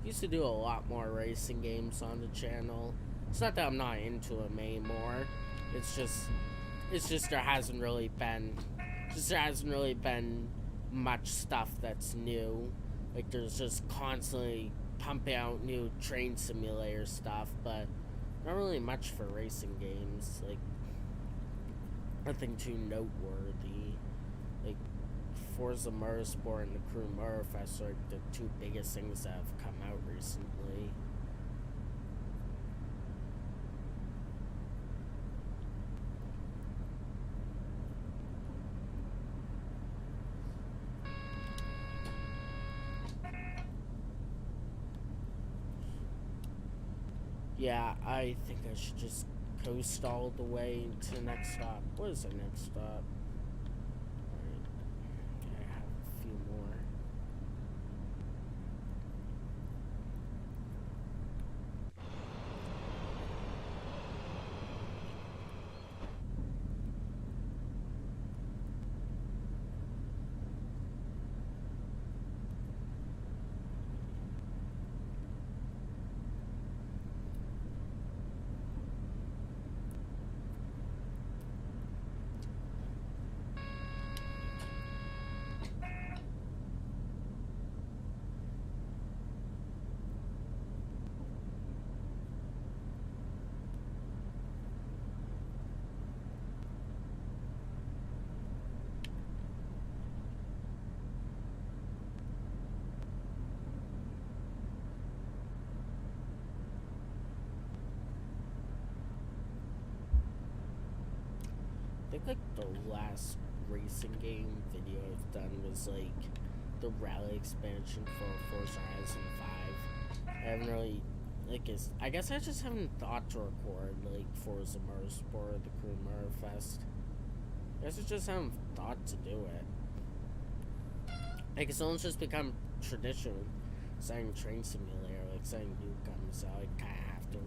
Used to do a lot more racing games on the channel. It's not that I'm not into them anymore. It's just there hasn't really been much stuff that's new. Like, there's just constantly pumping out new train simulator stuff, but not really much for racing games. Like, nothing too noteworthy. Like, Forza Motorsport and the Crew Motorfest are like the two biggest things that have come out recently. Yeah, I think I should just coast all the way to the next stop. What is the next stop? Alright. I have a few more. I think like the last racing game video I've done was like the rally expansion for Forza Horizon 5. I haven't really I guess I just haven't thought to record like Forza Motorsport or the Crew Motorfest. I guess I just haven't thought to do it. Like, it's almost just become tradition saying train simulator, like saying new comes out, I kinda have to.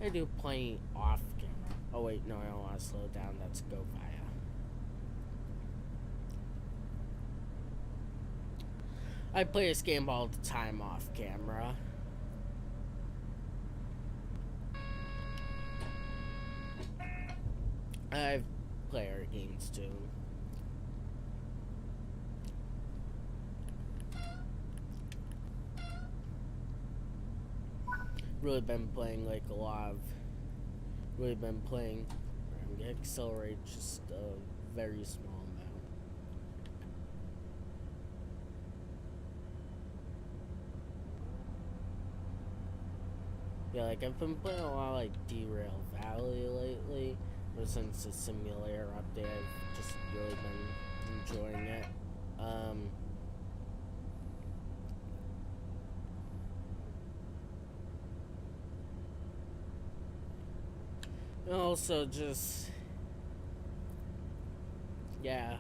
I do plenty off camera. Oh wait, no, I don't want to slow down, that's go via. I play this game all the time off camera. I play other games too. really been playing like a lot of, really been playing. I'm gonna accelerate just a very small amount. Yeah, like I've been playing a lot of like Derail Valley lately. Ever since the simulator update, I've just really been enjoying it. And also just, yeah.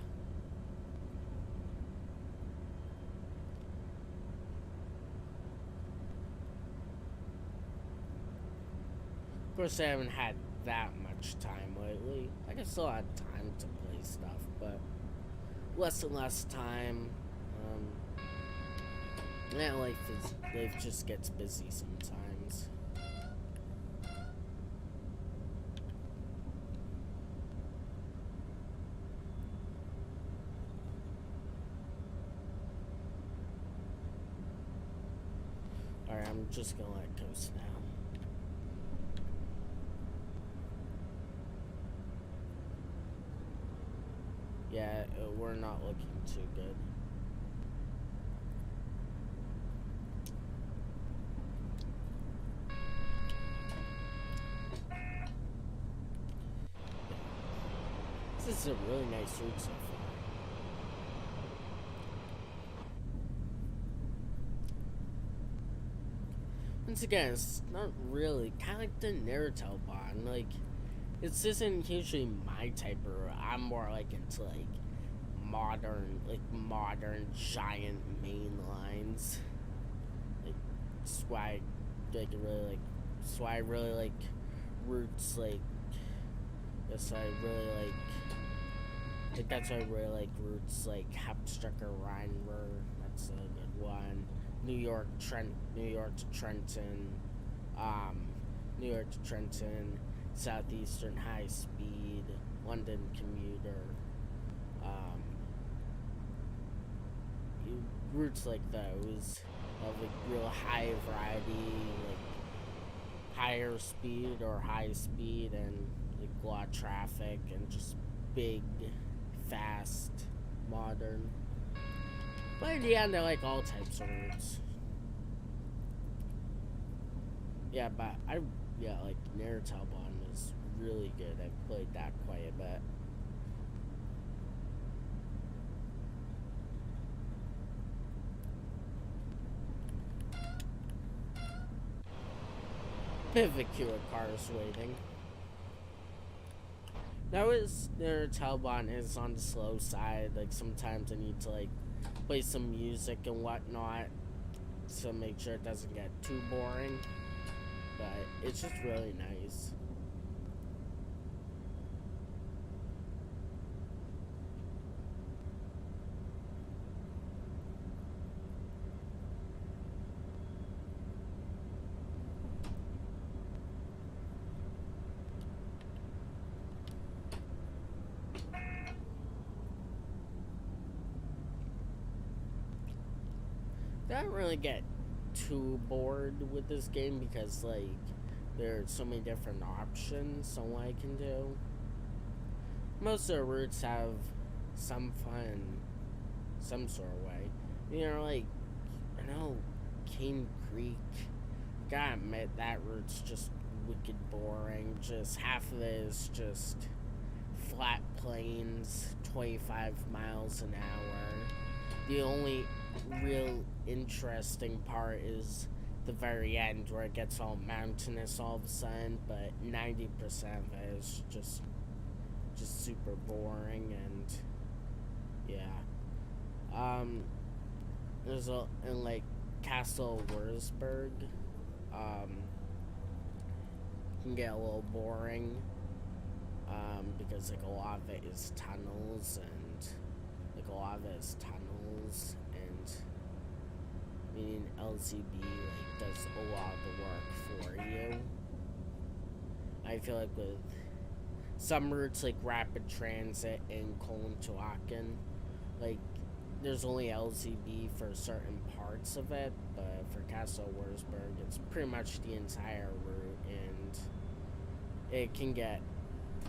Of course, I haven't had that much time lately. I can still have time to play stuff, but less and less time. Yeah, life just gets busy sometimes. Alright, I'm just gonna let it coast now. Yeah, we're not looking too good. This is a really nice route so far. Once again, it's not really kind of like the Maintalbahn. Like, this isn't usually my type of route. I'm more like into like modern giant main lines. Like, that's why I really like routes like. That's why I really like. That's why I really like routes like Hauptstrecke Rheinruhr. That's a good one. New York to Trenton, New York to Trenton, Southeastern High Speed, London Commuter, routes like those of like real high variety, like higher speed or high speed, and like a lot of traffic and just big, fast, modern. But in the end, I like all types of routes. Yeah, but like Maintalbahn is really good. I've played that quite a bit. Bit of a queue of cars waiting. Now is Maintalbahn is on the slow side. Like sometimes I need to like play some music and whatnot to make sure it doesn't get too boring. But it's just really nice. I don't really get too bored with this game because like there's so many different options on what I can do. Most of the routes have some fun, some sort of way. You know, like I know Cane Creek. Gotta admit that route's just wicked boring. Just half of it is just flat plains, 25 miles an hour. The only real interesting part is the very end where it gets all mountainous all of a sudden, but 90% of it is just super boring. And yeah, there's in like Castle Wurzburg, can get a little boring, because like a lot of it is tunnels, and meaning LCB like does a lot of the work for you. I feel like with some routes like rapid transit in Cologne to Aachen, like there's only LZB for certain parts of it, but for Castle Wurzburg, it's pretty much the entire route, and it can get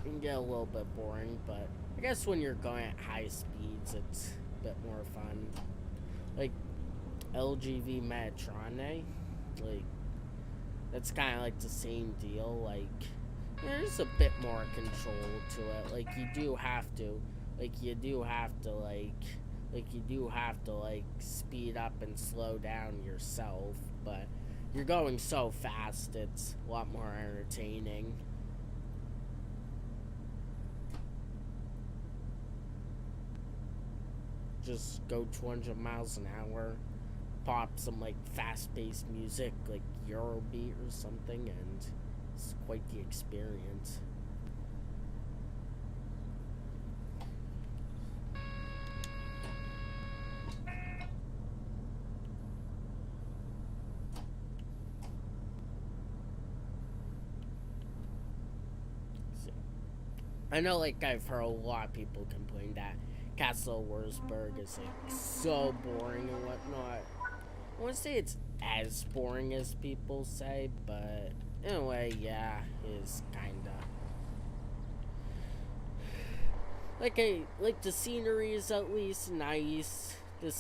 a little bit boring. But I guess when you're going at high speeds, it's a bit more fun. Like LGV Metrone, like that's kind of like the same deal. Like there's a bit more control to it. Like you do have to speed up and slow down yourself, but you're going so fast it's a lot more entertaining. Just go 200 miles an hour, pop some like fast-paced music like Eurobeat or something, and it's quite the experience. I know, like, I've heard a lot of people complain that Castle Wurzburg is, like, so boring and whatnot. I wouldn't say it's as boring as people say, but in a way, yeah, it is kinda. Like, the scenery is at least nice. And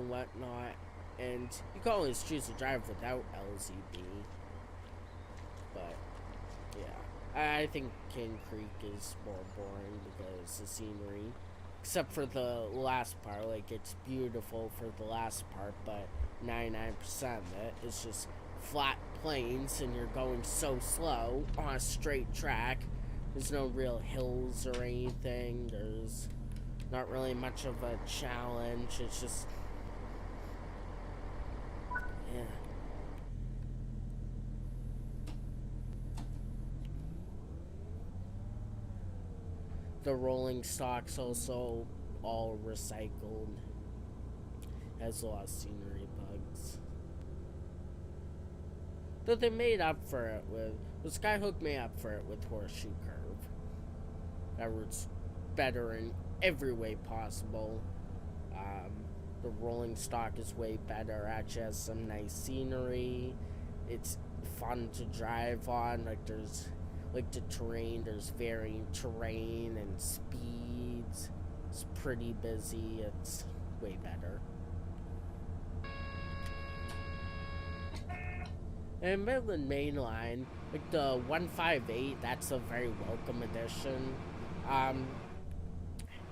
whatnot. And you can always choose to drive without LZB. But, yeah. I think King Creek is more boring because the scenery, except for the last part, like it's beautiful for the last part, but 99% of it is just flat plains and you're going so slow on a straight track. There's no real hills or anything. There's not really much of a challenge. It's just, yeah. The rolling stock's also all recycled. Has a lot of scenery bugs. Though they made up for it with... The Skyhook made up for it with Horseshoe Curve. That route's better in every way possible. The rolling stock is way better. Actually has some nice scenery. It's fun to drive on. Like there's... Like the terrain, there's varying terrain and speeds. It's pretty busy. It's way better. And Midland Mainline, like the 158, that's a very welcome addition.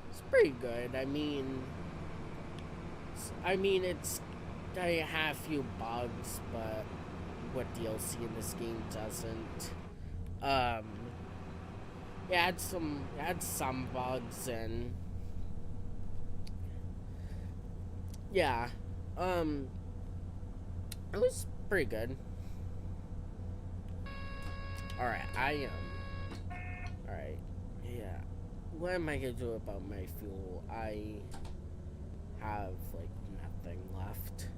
It's pretty good. I mean, it's they have a few bugs, but what DLC in this game doesn't? It had some bugs and yeah, it was pretty good. Alright, alright, yeah. What am I gonna do about my fuel? I have, like, nothing left.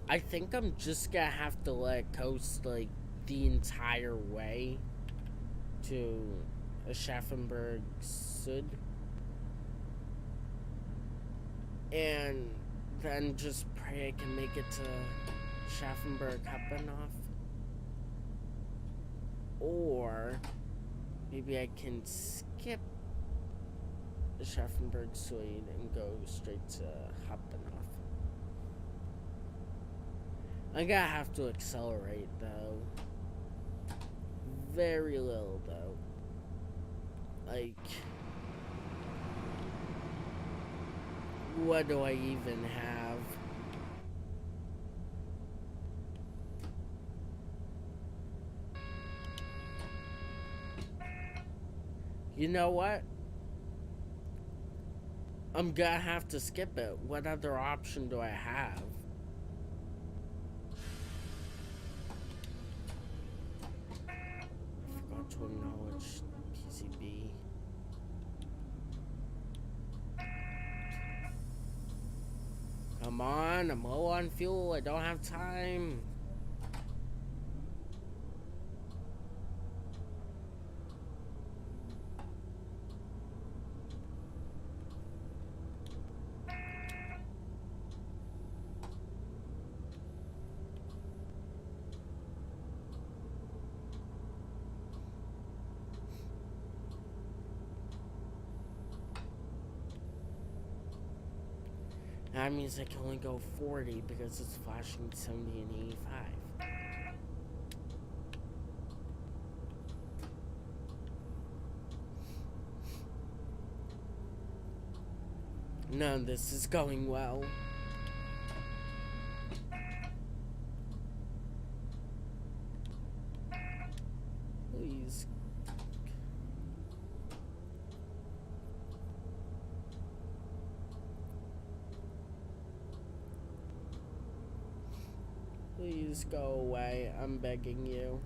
I think I'm just gonna have to let it coast, like, the entire way to Aschaffenburg Sud. And then just pray I can make it to Aschaffenburg Hauptbahnhof. Or maybe I can skip Aschaffenburg Sud and go straight to Hauptbahnhof. I'm gonna have to accelerate though. Very little though. Like, what do I even have? You know what? I'm gonna have to skip it. What other option do I have? To acknowledge PCB. Come on, I'm low on fuel. I don't have time. That means I can only go 40 because it's flashing 70 and 85. None of this is going well. Please. Please go away. I'm begging you.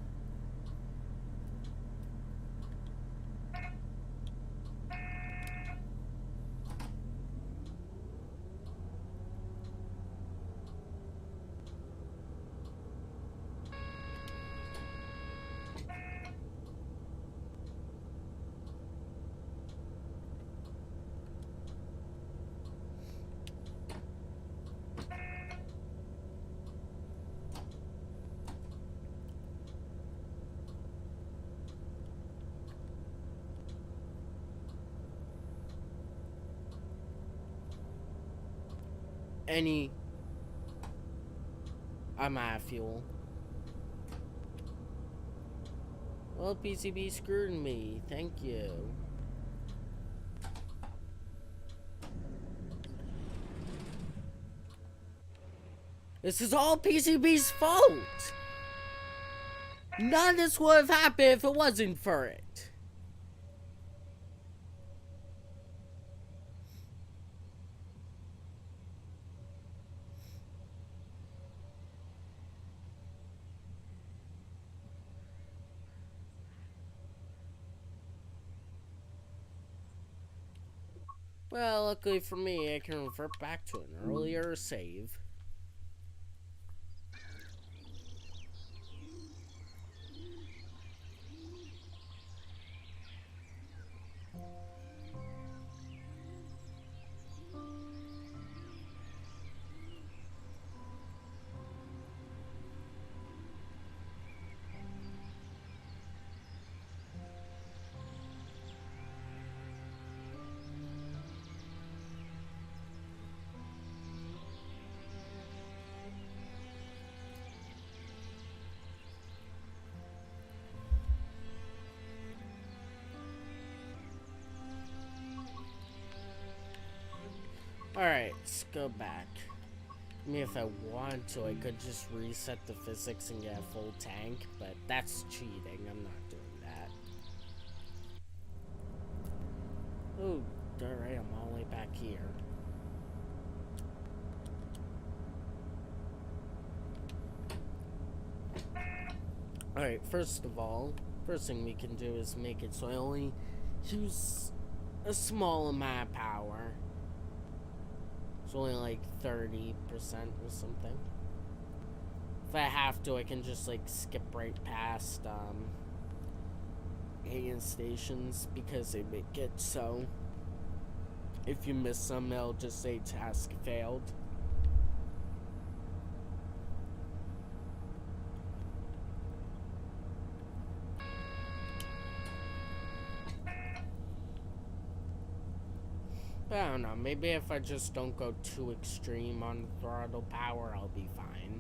I'm out of fuel. Well, PCB screwed me. Thank you. This is all PCB's fault. None of this would have happened if it wasn't for it. Well, luckily for me, I can revert back to an earlier save. Alright, let's go back. I mean, if I want to, I could just reset the physics and get a full tank, but that's cheating. I'm not doing that. Oh, alright, I'm all the way back here. Alright, first of all, first thing we can do is make it so I only use a small amount of power. It's only like 30% or something. If I have to, I can just like skip right past alien stations because they make it so if you miss some, it'll just say task failed. But I don't know, maybe if I just don't go too extreme on throttle power, I'll be fine.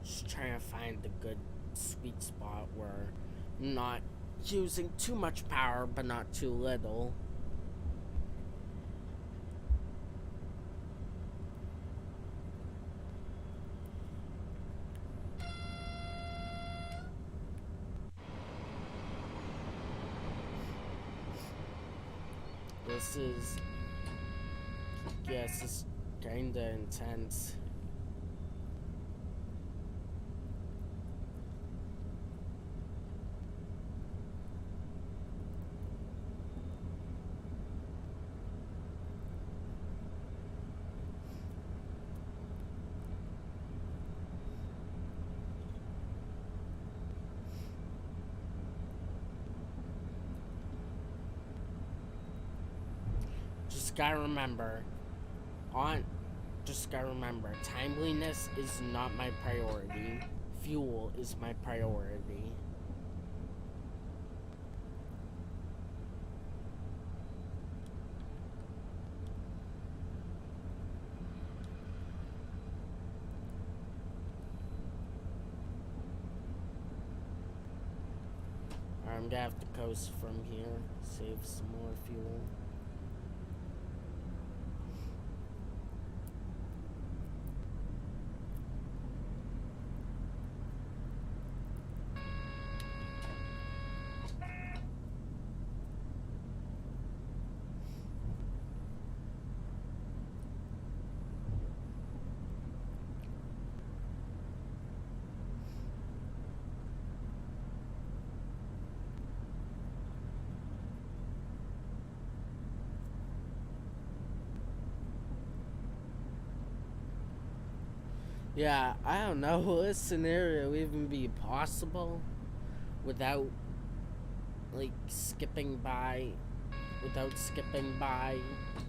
Just trying to find the good sweet spot where I'm not using too much power but not too little. This is kinda intense. gotta remember, just gotta remember, timeliness is not my priority. Fuel is my priority. I'm gonna have to coast from here, save some more fuel. Yeah, I don't know, will this scenario even be possible without, like, without skipping by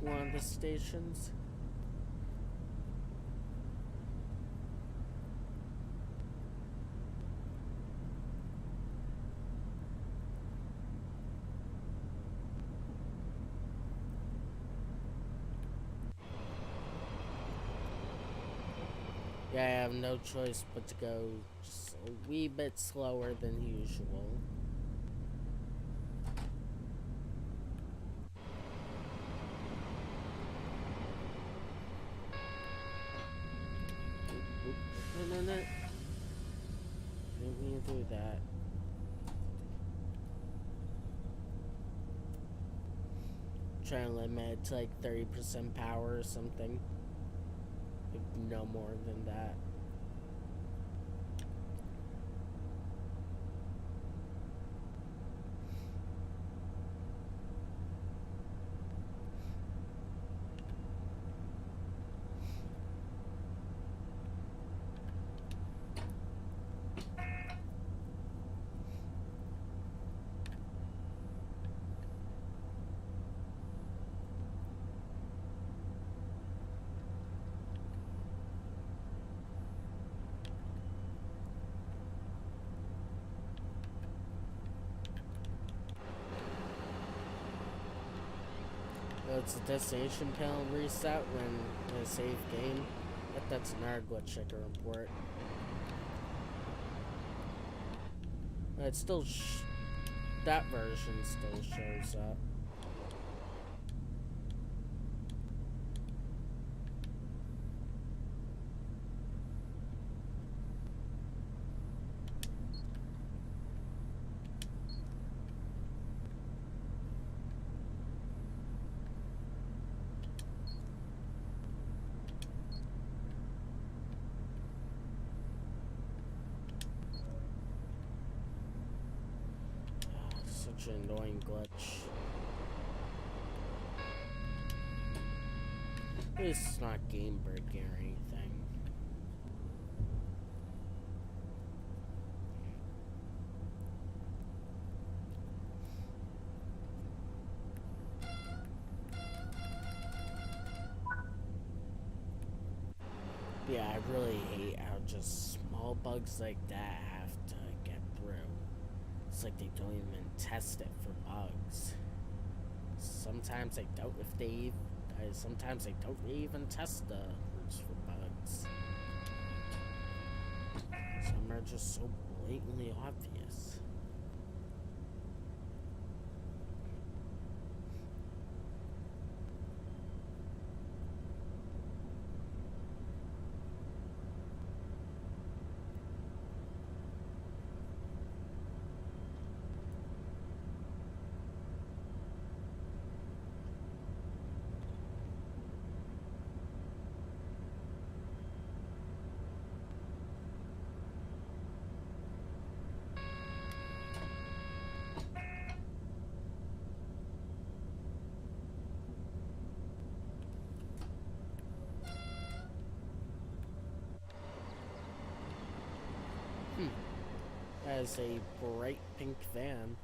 one of the stations? Yeah, I have no choice but to go just a wee bit slower than usual. Oop, no. Didn't mean to do that. Trying to limit it to like 30% power or something. Like, no more than that. It's a destination panel reset when in a save game. But that's another glitch I can report. But it still that version still shows up. Such an annoying glitch. At least it's not game breaking or anything. Yeah, I really hate how just small bugs like that have to get through. It's like they don't even test it for bugs. Sometimes they don't. Sometimes they don't even test the routes for bugs. Some are just so blatantly obvious. That is a bright pink van.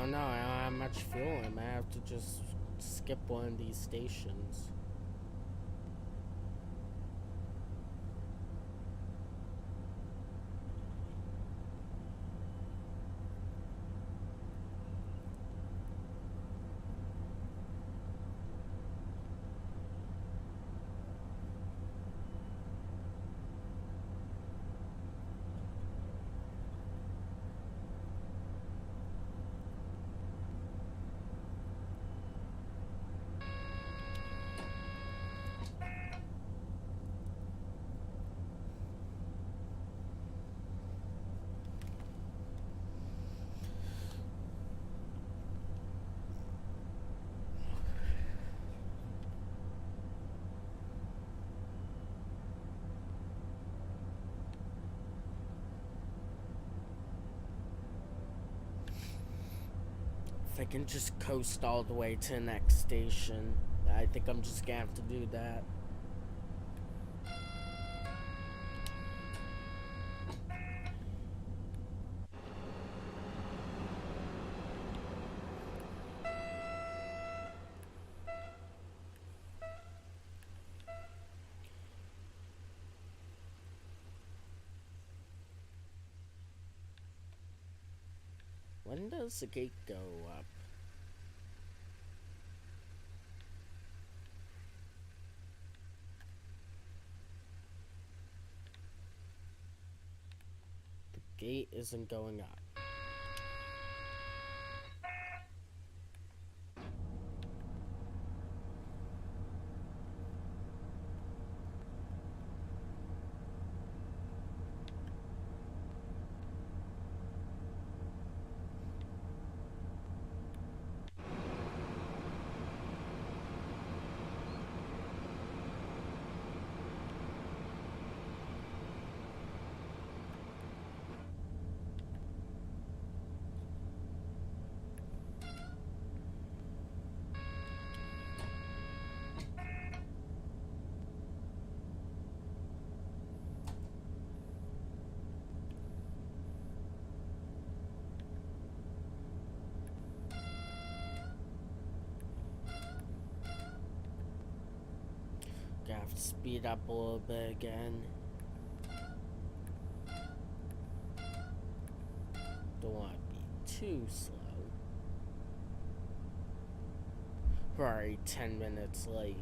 don't know. I don't have much fuel. I might have to just skip one of these stations. If I can just coast all the way to the next station, I think I'm just gonna have to do that. When does the gate go up? The gate isn't going up. Gonna have to speed up a little bit again. Don't want to be too slow. We're already 10 minutes late.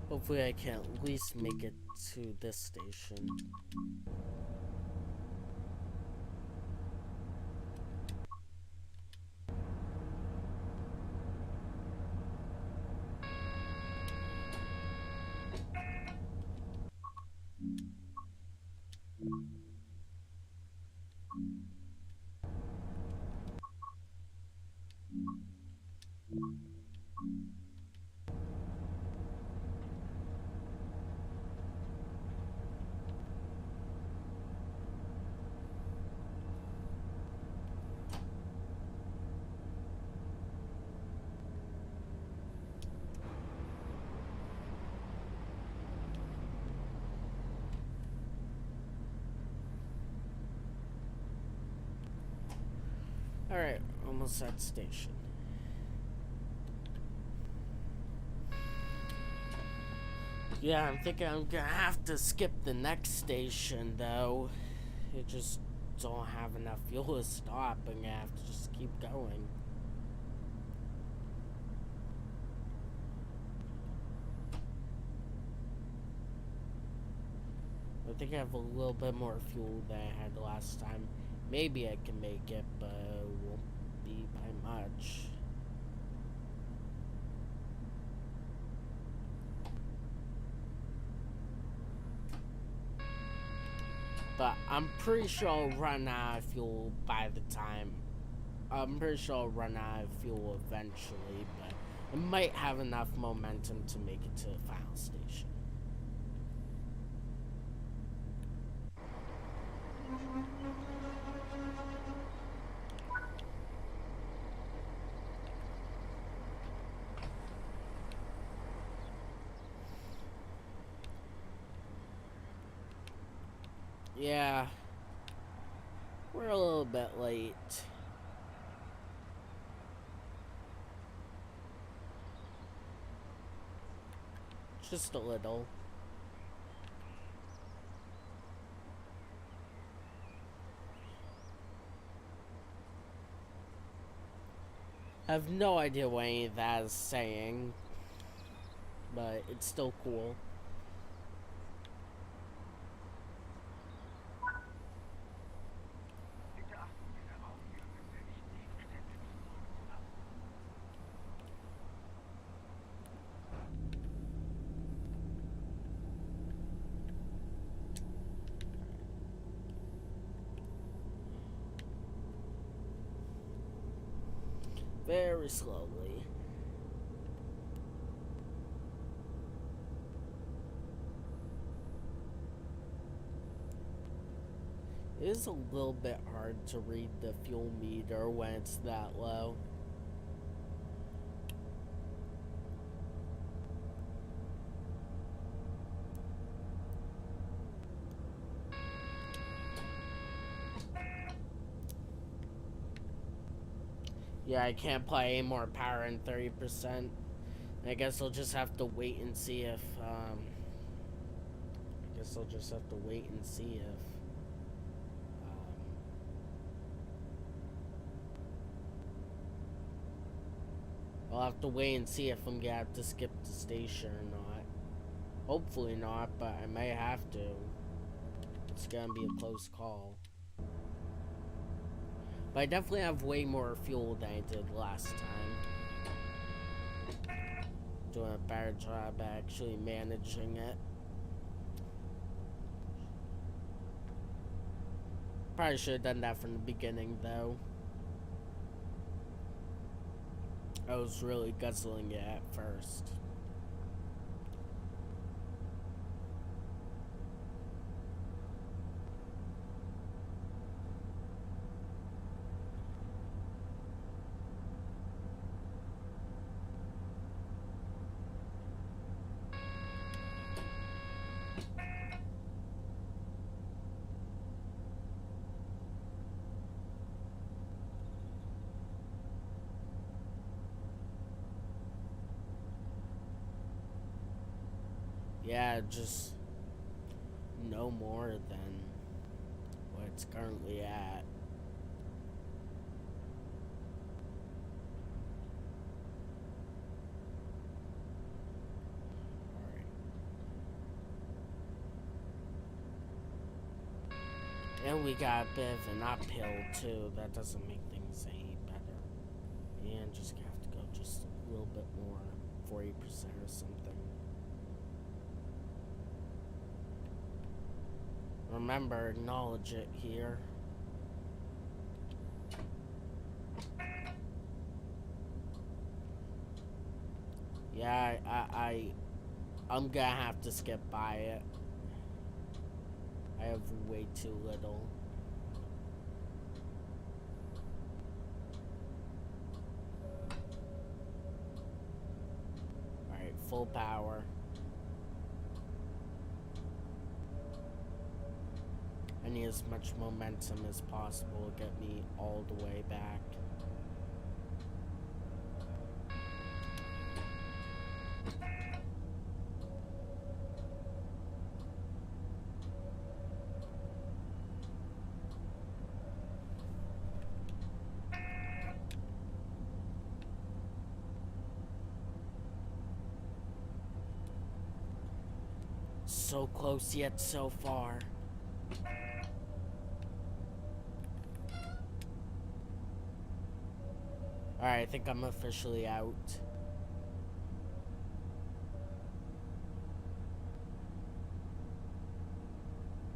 Hopefully I can at least make it to this station. Alright, almost at station. Yeah, I'm thinking I'm gonna have to skip the next station though. I just don't have enough fuel to stop. I'm gonna have to just keep going. I think I have a little bit more fuel than I had last time. Maybe I can make it, but it won't be by much. But I'm pretty sure I'll run out of fuel by the time. I'm pretty sure I'll run out of fuel eventually, but It might have enough momentum to make it to the final station. Yeah, we're a little bit late. Just a little. I have no idea what any of that is saying, but it's still cool. Very slowly. It is a little bit hard to read the fuel meter when it's that low. Yeah, I can't play any more power in 30%. I guess I'll just have to wait and see if, I'll have to wait and see if I'm gonna have to skip the station or not. Hopefully not, but I may have to. It's gonna be a close call. But I definitely have way more fuel than I did last time. Doing a better job actually managing it. Probably should have done that from the beginning though. I was really guzzling it at first. Yeah, just no more than what it's currently at. Alright. And we got a bit of an uphill too. That doesn't make things any better. And just have to go just a little bit more, 40% or something. Remember, acknowledge it here. Yeah, I'm gonna have to skip by it. I have way too little. Alright, full power. I need as much momentum as possible to get me all the way back. So close yet so far. Alright, I think I'm officially out.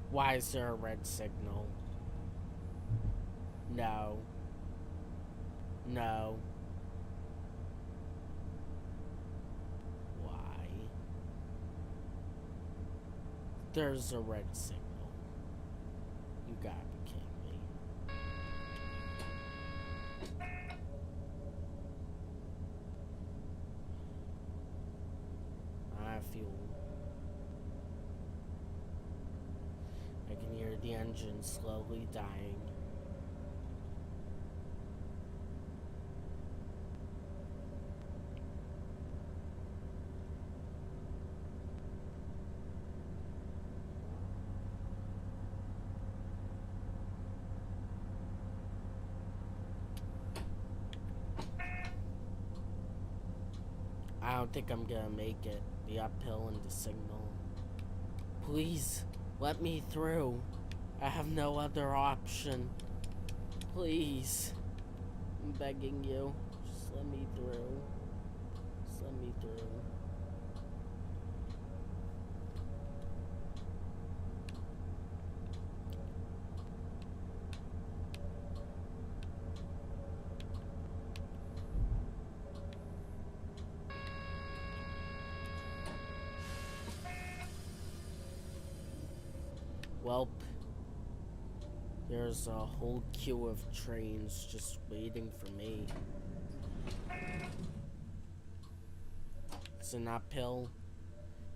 Why is there a red signal? No. No. There's a red signal. You gotta be kidding me. I feel... I can hear the engine slowly dying. I don't think I'm gonna make it. The uphill and the signal. Please, let me through. I have no other option. Please. I'm begging you. Just let me through. Just let me through. Welp, there's a whole queue of trains just waiting for me. It's an uphill.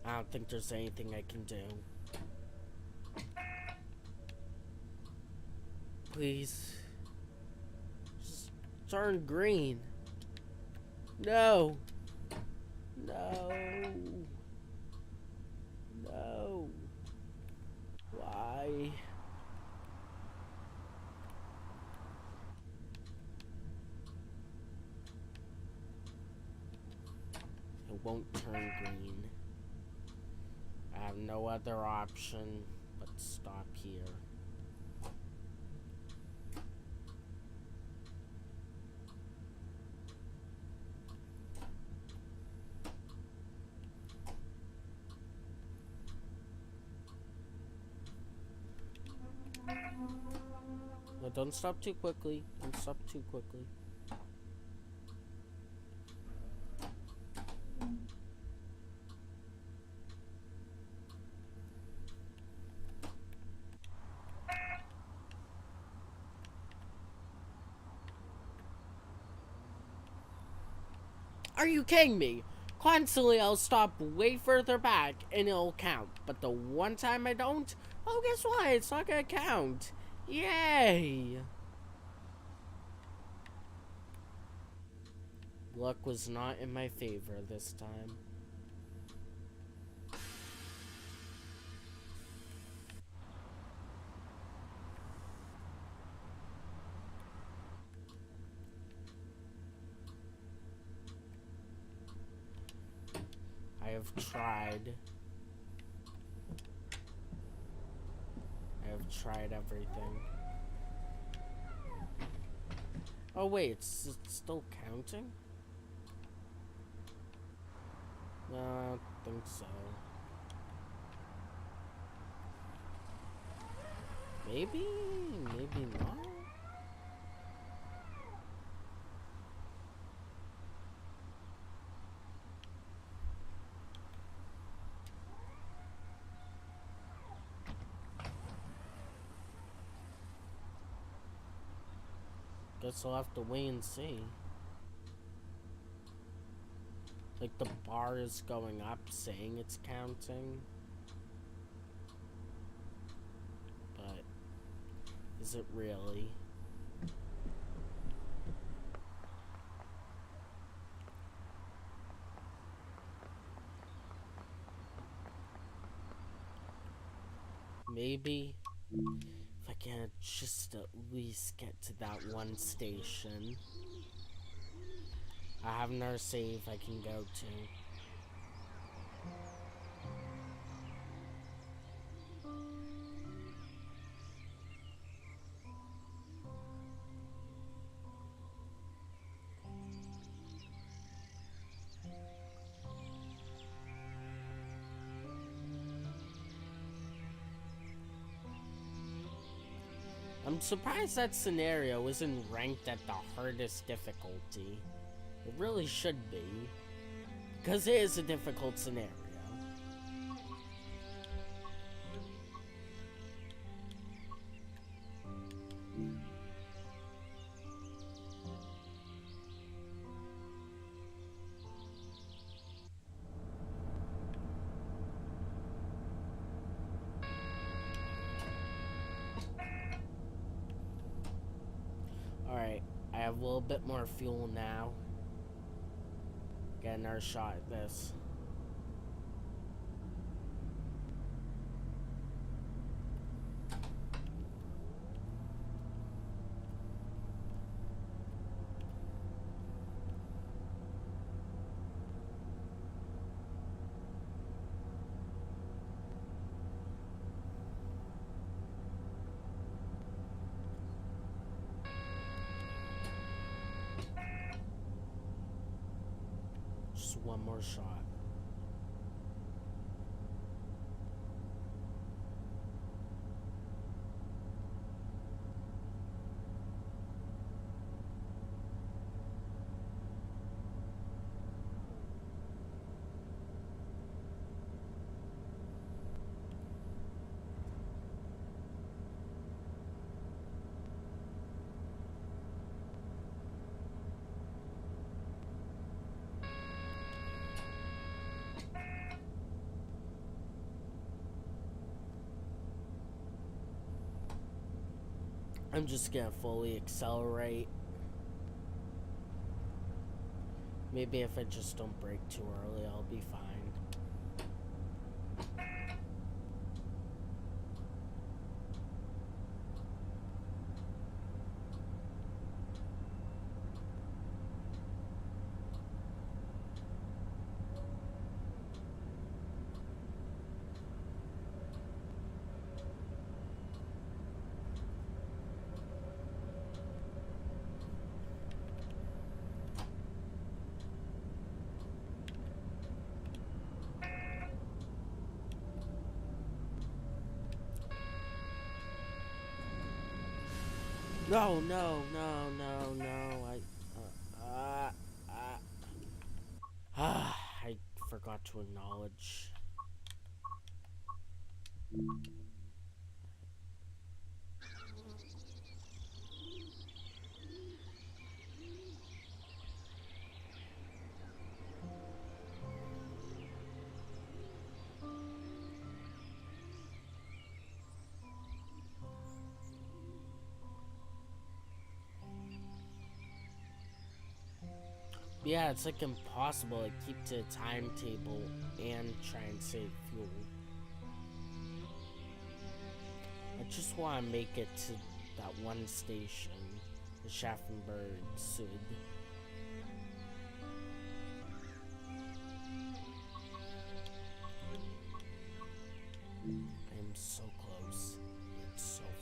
I don't think there's anything I can do. Please. Just turn green. No. No. No. Why? It won't turn green. I have no other option but to stop here. No, don't stop too quickly. Don't stop too quickly. Are you kidding me? Constantly I'll stop way further back and it'll count. But the one time I don't, oh guess what? It's not gonna count. Yay! Luck was not in my favor this time. I have tried. I have tried everything. Oh wait, it's still counting? No, I don't think so. Maybe? Maybe not? Guess I'll have to wait and see. Like the bar is going up saying it's counting. But is it really? Maybe if I can just at least get to that one station. I have another save I can go to. I'm surprised that scenario isn't ranked at the hardest difficulty. It really should be, because it is a difficult scenario. have a little bit more fuel now. Get another shot at this. Just one more shot. I'm just gonna fully accelerate. Maybe if I just don't brake too early, I'll be fine. No, no, no, no, no. I forgot to acknowledge. Yeah, it's like impossible to keep to a timetable and try and save fuel. I just want to make it to that one station, the Schaffenburg Sud. I am so close. It's so far.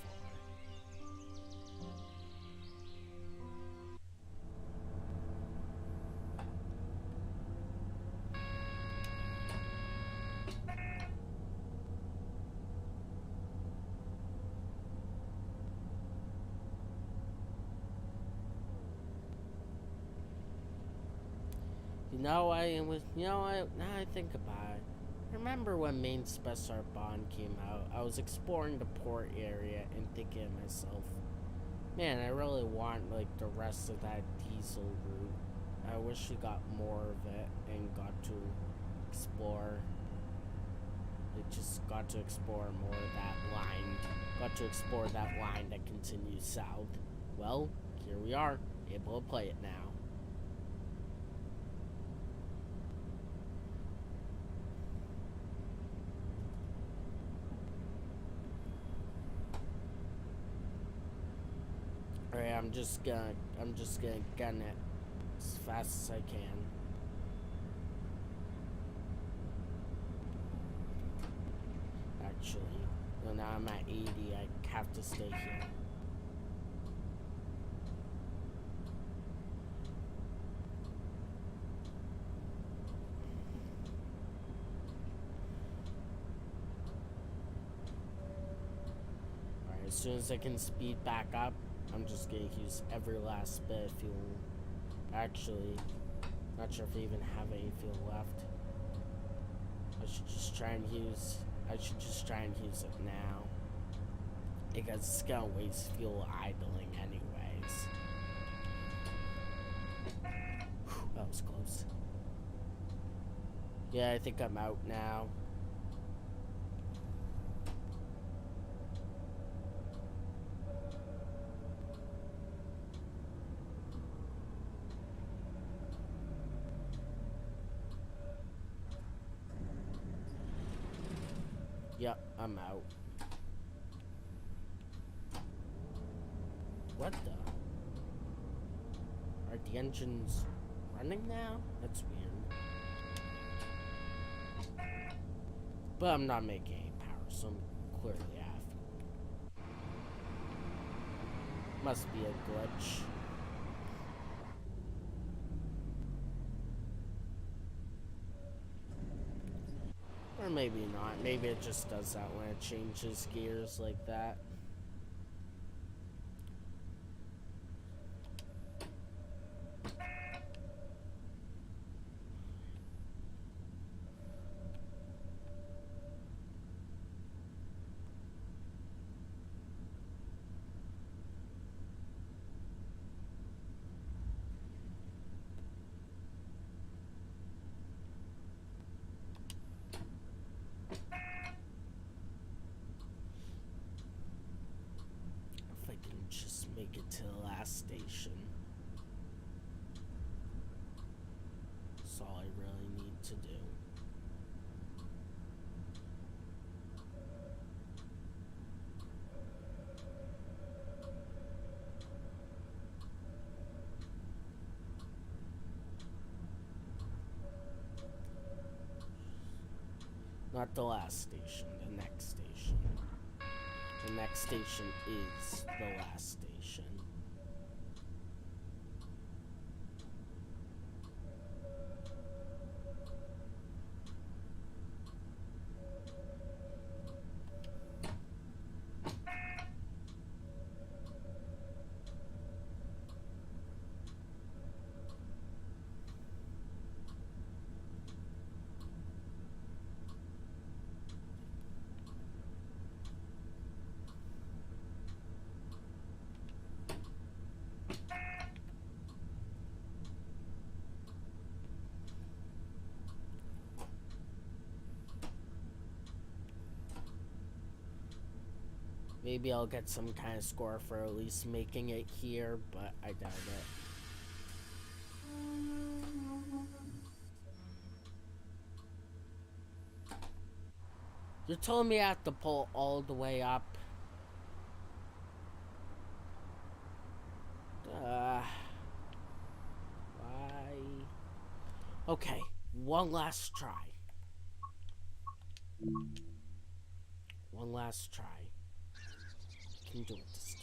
Now I think about it. Remember when Maintalbahn came out? I was exploring the port area and thinking to myself, man, I really want like the rest of that diesel route. I wish we got more of it and got to explore. It just got to explore more of that line. Got to explore that line that continues south. Well, here we are, able to play it now. Alright, I'm just gonna gun it as fast as I can. Actually, no, now I'm at 80. I have to stay here. Alright, as soon as I can speed back up, I'm just gonna use every last bit of fuel. Actually, not sure if I even have any fuel left. I should just try and use it now, because it's gonna waste fuel idling anyways. Whew, that was close. Yeah, I think I'm out now. Yep, I'm out. What the? Are the engines running now? That's weird. But I'm not making any power, so I'm clearly off. Must be a glitch. Or maybe not. Maybe it just does that when it changes gears like that. If I can just make it to the last station. That's all I really need to do. Not the last station, the next station. The next station is the last station. Maybe I'll get some kind of score for at least making it here, but I doubt it. You're telling me I have to pull all the way up? Why? Okay, one last try. One last try. I can do it this time.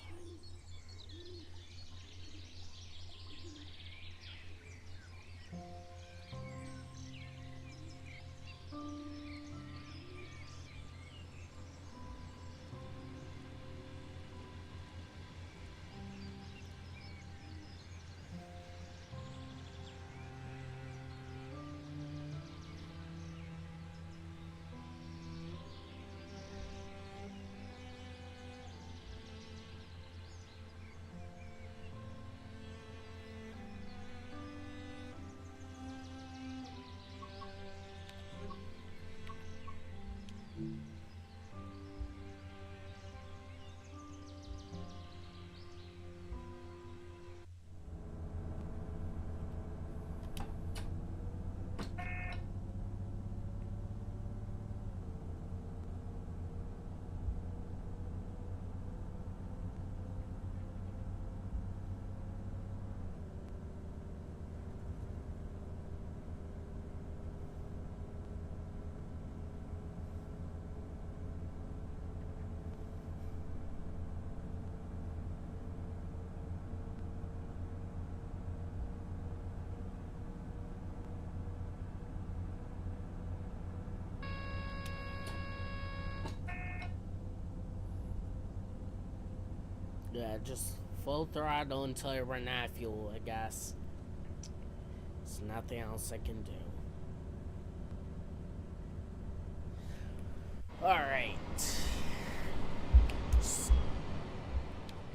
Yeah, just full throttle until you run out of fuel, I guess. There's nothing else I can do. Alright.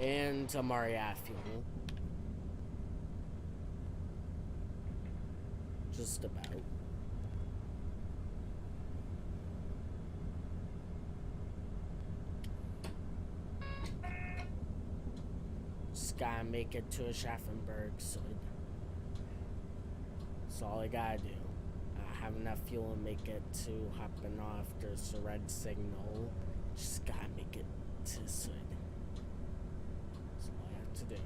And I'm already out of fuel. Just about. Just gotta make it to Aschaffenburg, so that's all I gotta do. have enough fuel and make it to hopping off. There's a red signal. Just gotta make it to Sud. That's all I have to do.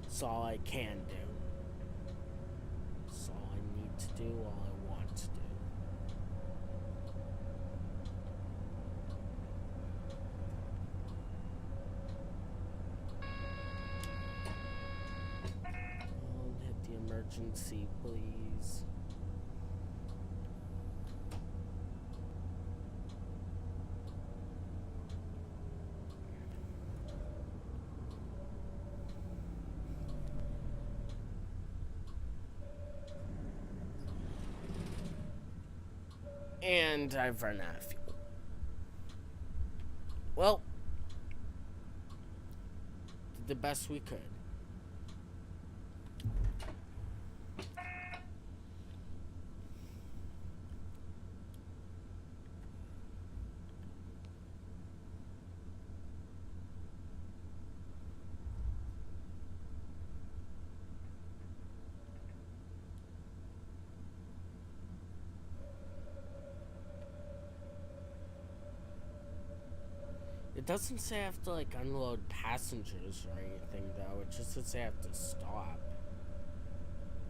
That's all I can do. That's all I need to do, all I want to do. Hit the emergency, please. And I've run out of fuel. Well, did the best we could. It doesn't say I have to, like, unload passengers or anything, though. It just says I have to stop.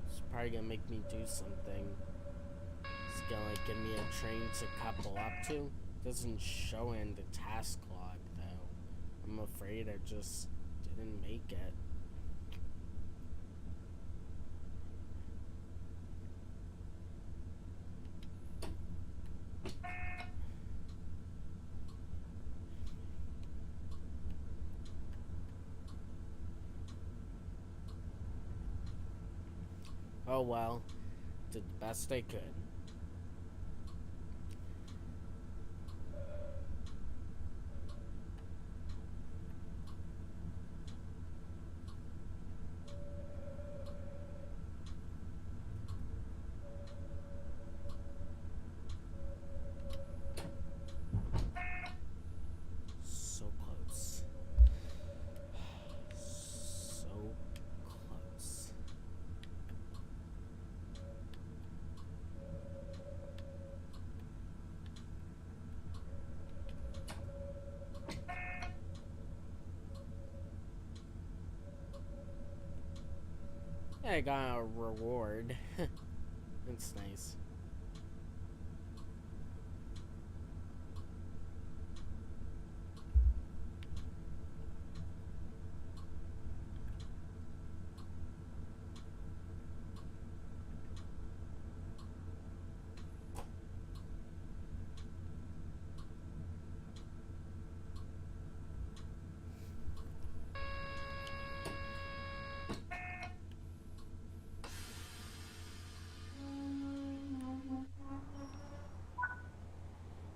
It's probably gonna make me do something. It's gonna, like, give me a train to couple up to. It doesn't show in the task log, though. I'm afraid I just didn't make it. Oh well, did the best I could. So close. So close. Yeah, I got a reward. It's nice.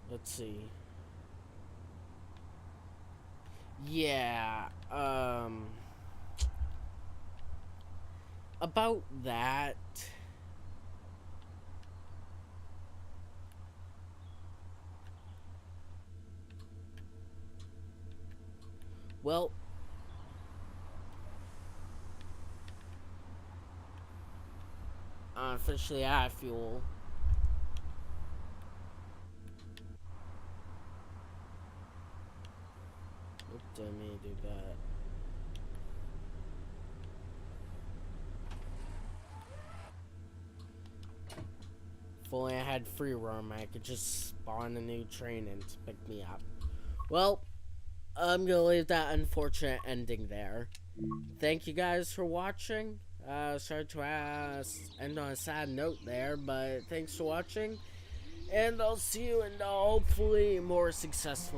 Let's see. Yeah, about that. Well, officially out of fuel. Oops, didn't mean to do that. If only I had free roam, I could just spawn a new train and pick me up. Well, I'm gonna leave that unfortunate ending there. Thank you guys for watching. Sorry to end on a sad note there, but thanks for watching. And I'll see you in the hopefully more successful